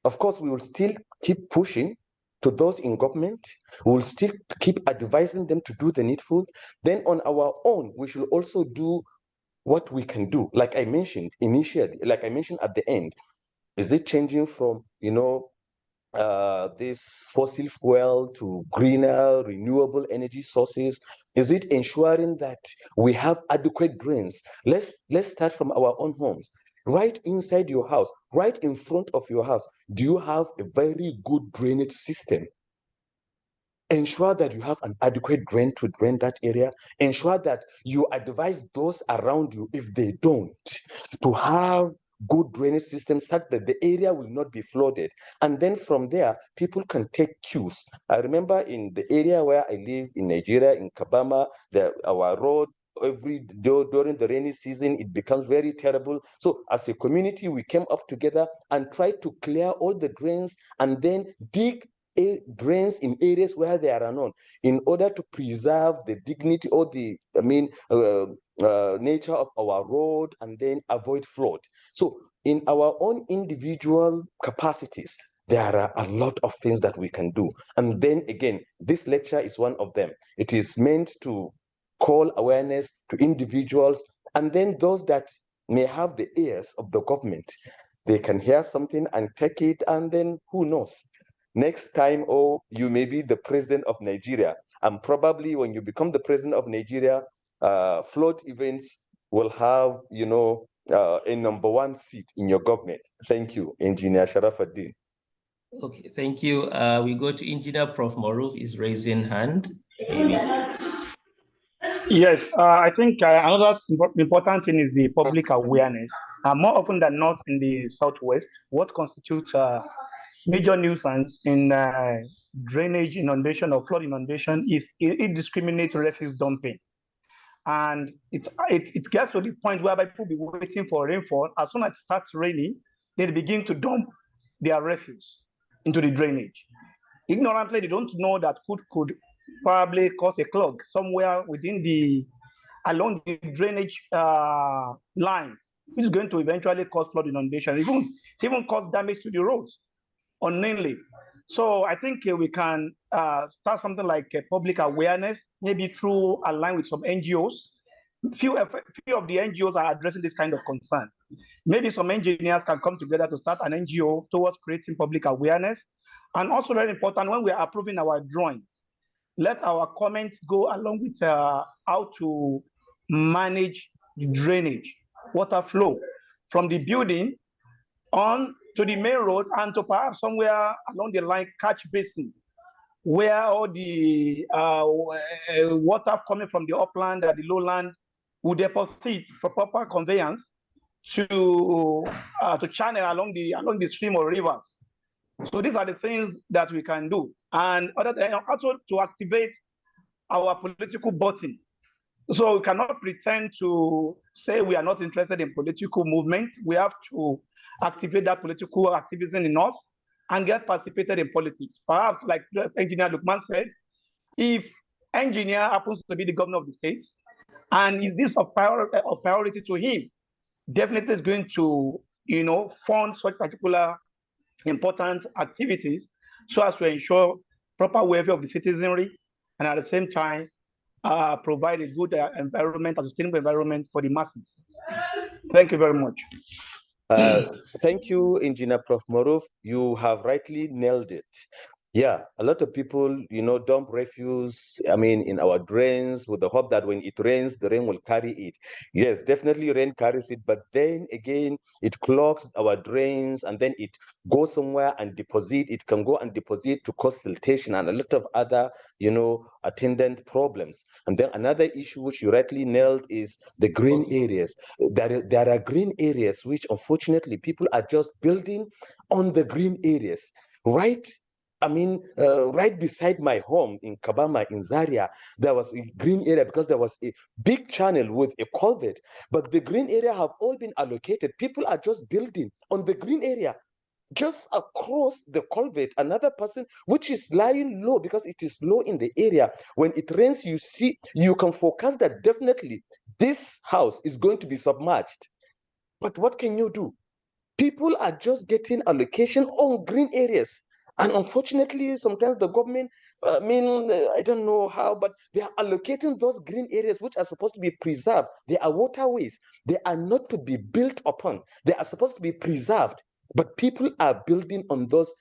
of course, we will still keep pushing to those in government. We will still keep advising them to do the needful. Then on our own, we should also do what we can do. Like I mentioned initially, like I mentioned at the end, is it changing from, this fossil fuel to greener, renewable energy sources? Is it ensuring that we have adequate drains? Let's start from our own homes. Right inside your house, right in front of your house, do you have a very good drainage system? Ensure that you have an adequate drain to drain that area. Ensure that you advise those around you, if they don't, to have good drainage systems such that the area will not be flooded. And then from there, people can take cues. I remember in the area where I live in Nigeria, in Kabama, our road, during the rainy season, it becomes very terrible. So as a community, we came up together and tried to clear all the drains and then dig drains in areas where they are unknown, in order to preserve the dignity or the nature of our road and then avoid flood. So in our own individual capacities, there are a lot of things that we can do. And then again, this lecture is one of them. It is meant to call awareness to individuals, and then those that may have the ears of the government, they can hear something and take it, and then who knows? Next time, you may be the president of Nigeria, and probably when you become the president of Nigeria, flood events will have, a #1 seat in your government. Thank you, Engineer Sharafuddin. Okay, thank you. We go to Engineer Prof. Maruf is raising hand. Maybe. Yes, I think another important thing is the public awareness. More often than not in the Southwest, what constitutes major nuisance in drainage inundation or flood inundation is indiscriminate refuse dumping. And it gets to the point whereby people be waiting for rainfall. As soon as it starts raining, they begin to dump their refuse into the drainage. Ignorantly, they don't know that could probably cause a clog somewhere along the drainage lines, which is going to eventually cause flood inundation, even cause damage to the roads unknowingly. So I think we can start something like public awareness, maybe through align with some NGOs. Few of the NGOs are addressing this kind of concern. Maybe some engineers can come together to start an NGO towards creating public awareness And also very important, when we are approving our drawings, let our comments go along with how to manage the drainage, water flow from the building on to the main road and to perhaps somewhere along the line catch basin, where all the water coming from the upland and the lowland will deposit for proper conveyance to channel along the stream or rivers. So these are the things that we can do, and also to activate our political button. So we cannot pretend to say we are not interested in political movement. We have to activate that political activism in us and get participated in politics. Perhaps, like Engineer Lukman said, if engineer happens to be the governor of the state, and is this of priority to him, definitely is going to, fund such particular important activities so as to ensure proper welfare of the citizenry, and at the same time provide a good environment, a sustainable environment for the masses. Thank you very much. Thank you, Engineer Prof. Morov. You have rightly nailed it. Yeah, a lot of people, dump refuse, in our drains with the hope that when it rains, the rain will carry it. Yes, definitely rain carries it, but then again, it clogs our drains and then it goes somewhere and deposit. It can go and deposit to cause siltation and a lot of other, attendant problems. And then another issue which you rightly nailed is the green areas. There are green areas which unfortunately people are just building on the green areas, right? Right beside my home in Kabama, in Zaria, there was a green area because there was a big channel with a culvert, but the green area have all been allocated. People are just building on the green area, just across the culvert, another person, which is lying low because it is low in the area. When it rains, you can forecast that definitely this house is going to be submerged. But what can you do? People are just getting allocation on green areas. And unfortunately, sometimes the government, I don't know how, but they are allocating those green areas which are supposed to be preserved. They are waterways. They are not to be built upon. They are supposed to be preserved. But people are building on those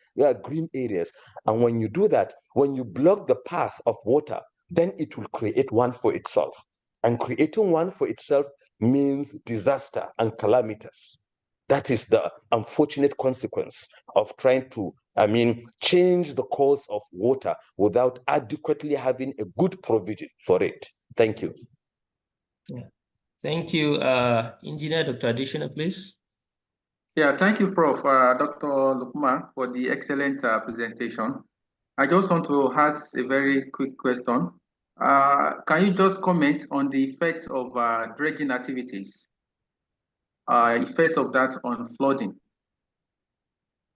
green areas. And when you do that, when you block the path of water, then it will create one for itself. And creating one for itself means disaster and calamitous. That is the unfortunate consequence of trying to, change the course of water without adequately having a good provision for it. Thank you. Yeah. Thank you. Engineer Dr. Additional, please. Yeah, thank you, Prof. Dr. Lukman, for the excellent presentation. I just want to ask a very quick question. Can you just comment on the effect of dredging activities? Effect of that on flooding?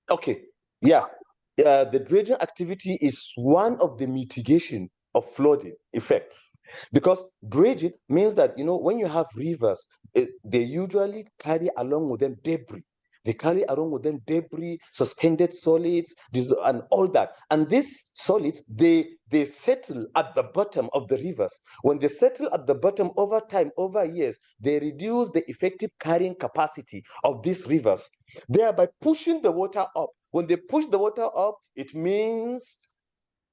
Okay, yeah. The dredging activity is one of the mitigation of flooding effects, because dredging means that, when you have rivers, they usually carry along with them debris. They carry along with them debris, suspended solids, and all that. And these solids, they settle at the bottom of the rivers. When they settle at the bottom over time, over years, they reduce the effective carrying capacity of these rivers, thereby pushing the water up. When they push the water up, it means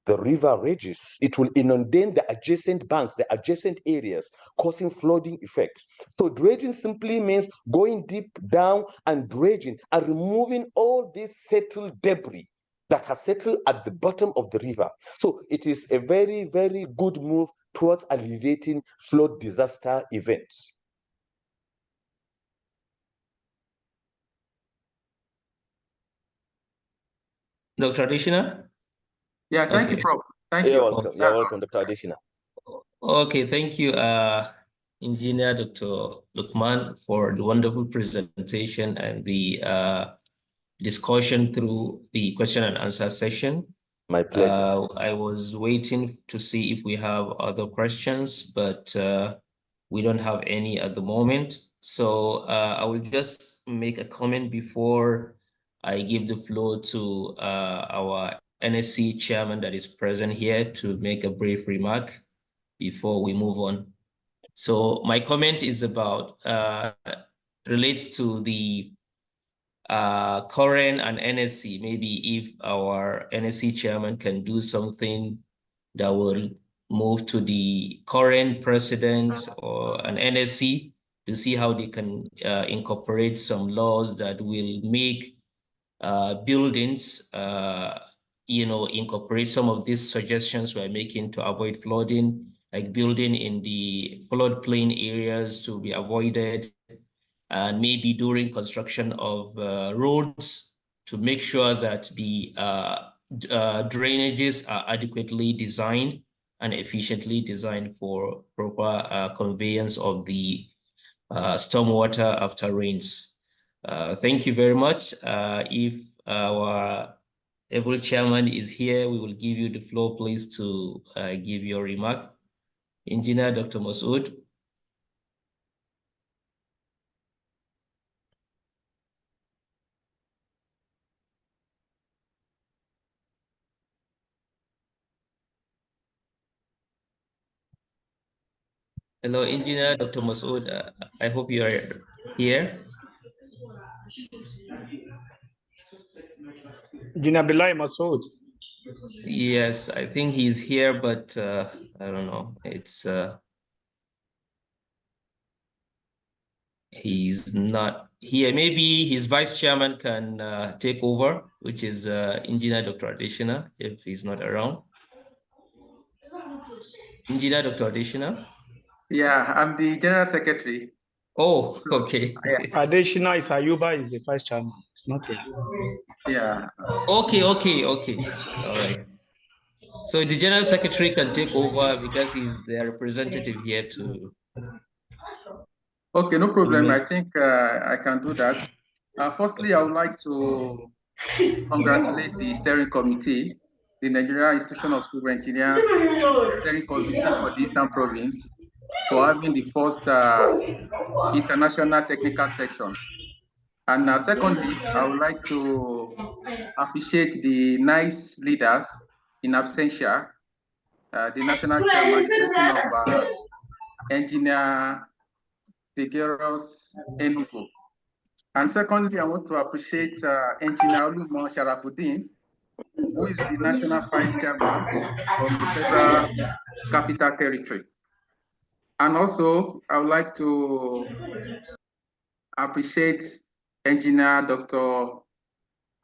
the river rages. It will inundate the adjacent banks, the adjacent areas, causing flooding effects. So dredging simply means going deep down and dredging and removing all this settled debris that has settled at the bottom of the river. So it is a very, very good move towards alleviating flood disaster events. Dr. Additional? Yeah, thank you, Prof. Thank You're you. welcome. You're welcome, Dr. Additional. Okay, thank you, Engineer Dr. Lukman, for the wonderful presentation and the discussion through the question and answer session. My pleasure. I was waiting to see if we have other questions, but we don't have any at the moment. So I will just make a comment before I give the floor to our NSC chairman that is present here to make a brief remark before we move on. So my comment is about, relates to the current and NSC, maybe if our NSC chairman can do something that will move to the current president or an NSC to see how they can incorporate some laws that will make buildings, incorporate some of these suggestions we're making to avoid flooding, like building in the floodplain areas to be avoided, and maybe during construction of roads to make sure that the drainages are adequately designed and efficiently designed for proper conveyance of the stormwater after rains. Thank you very much. If our able chairman is here, we will give you the floor, please, to give your remark. Engineer Dr. Masood. Hello, Engineer Dr. Masood. I hope you are here. Engineer Bilal Masood. Yes, I think he's here, but I don't know. He's not here. Maybe his vice chairman can take over, which is Engineer Dr. Adeshina, if he's not around. Engineer Dr. Adeshina? Yeah, I'm the general secretary. Oh, So, okay. Adeshina is Ayuba is the vice chairman. It's not here. Yeah. Okay. All right. So the general secretary can take over because he's the representative here to. Okay, no problem. I think I can do that. Firstly, I would like to congratulate the steering committee, the Nigerian Institution of Civil Engineers Steering Committee for the Eastern Province, for having the first international technical section. And secondly, I would like to appreciate the nice leaders in absentia, the national chairman, the person of Engineer Tegeros Enugu. And secondly, I want to appreciate Engineer Olumo Sharafuddin, who is the national vice chairman of the Federal Capital Territory. And also, I would like to appreciate Engineer Dr.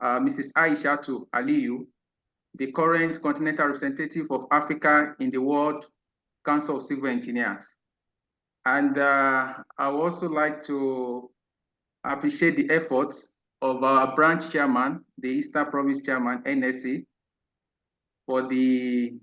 Mrs. Aishatu Aliyu, the current continental representative of Africa in the World Council of Civil Engineers. And I would also like to appreciate the efforts of our branch chairman, the Eastern Province chairman, NSC, for ensuring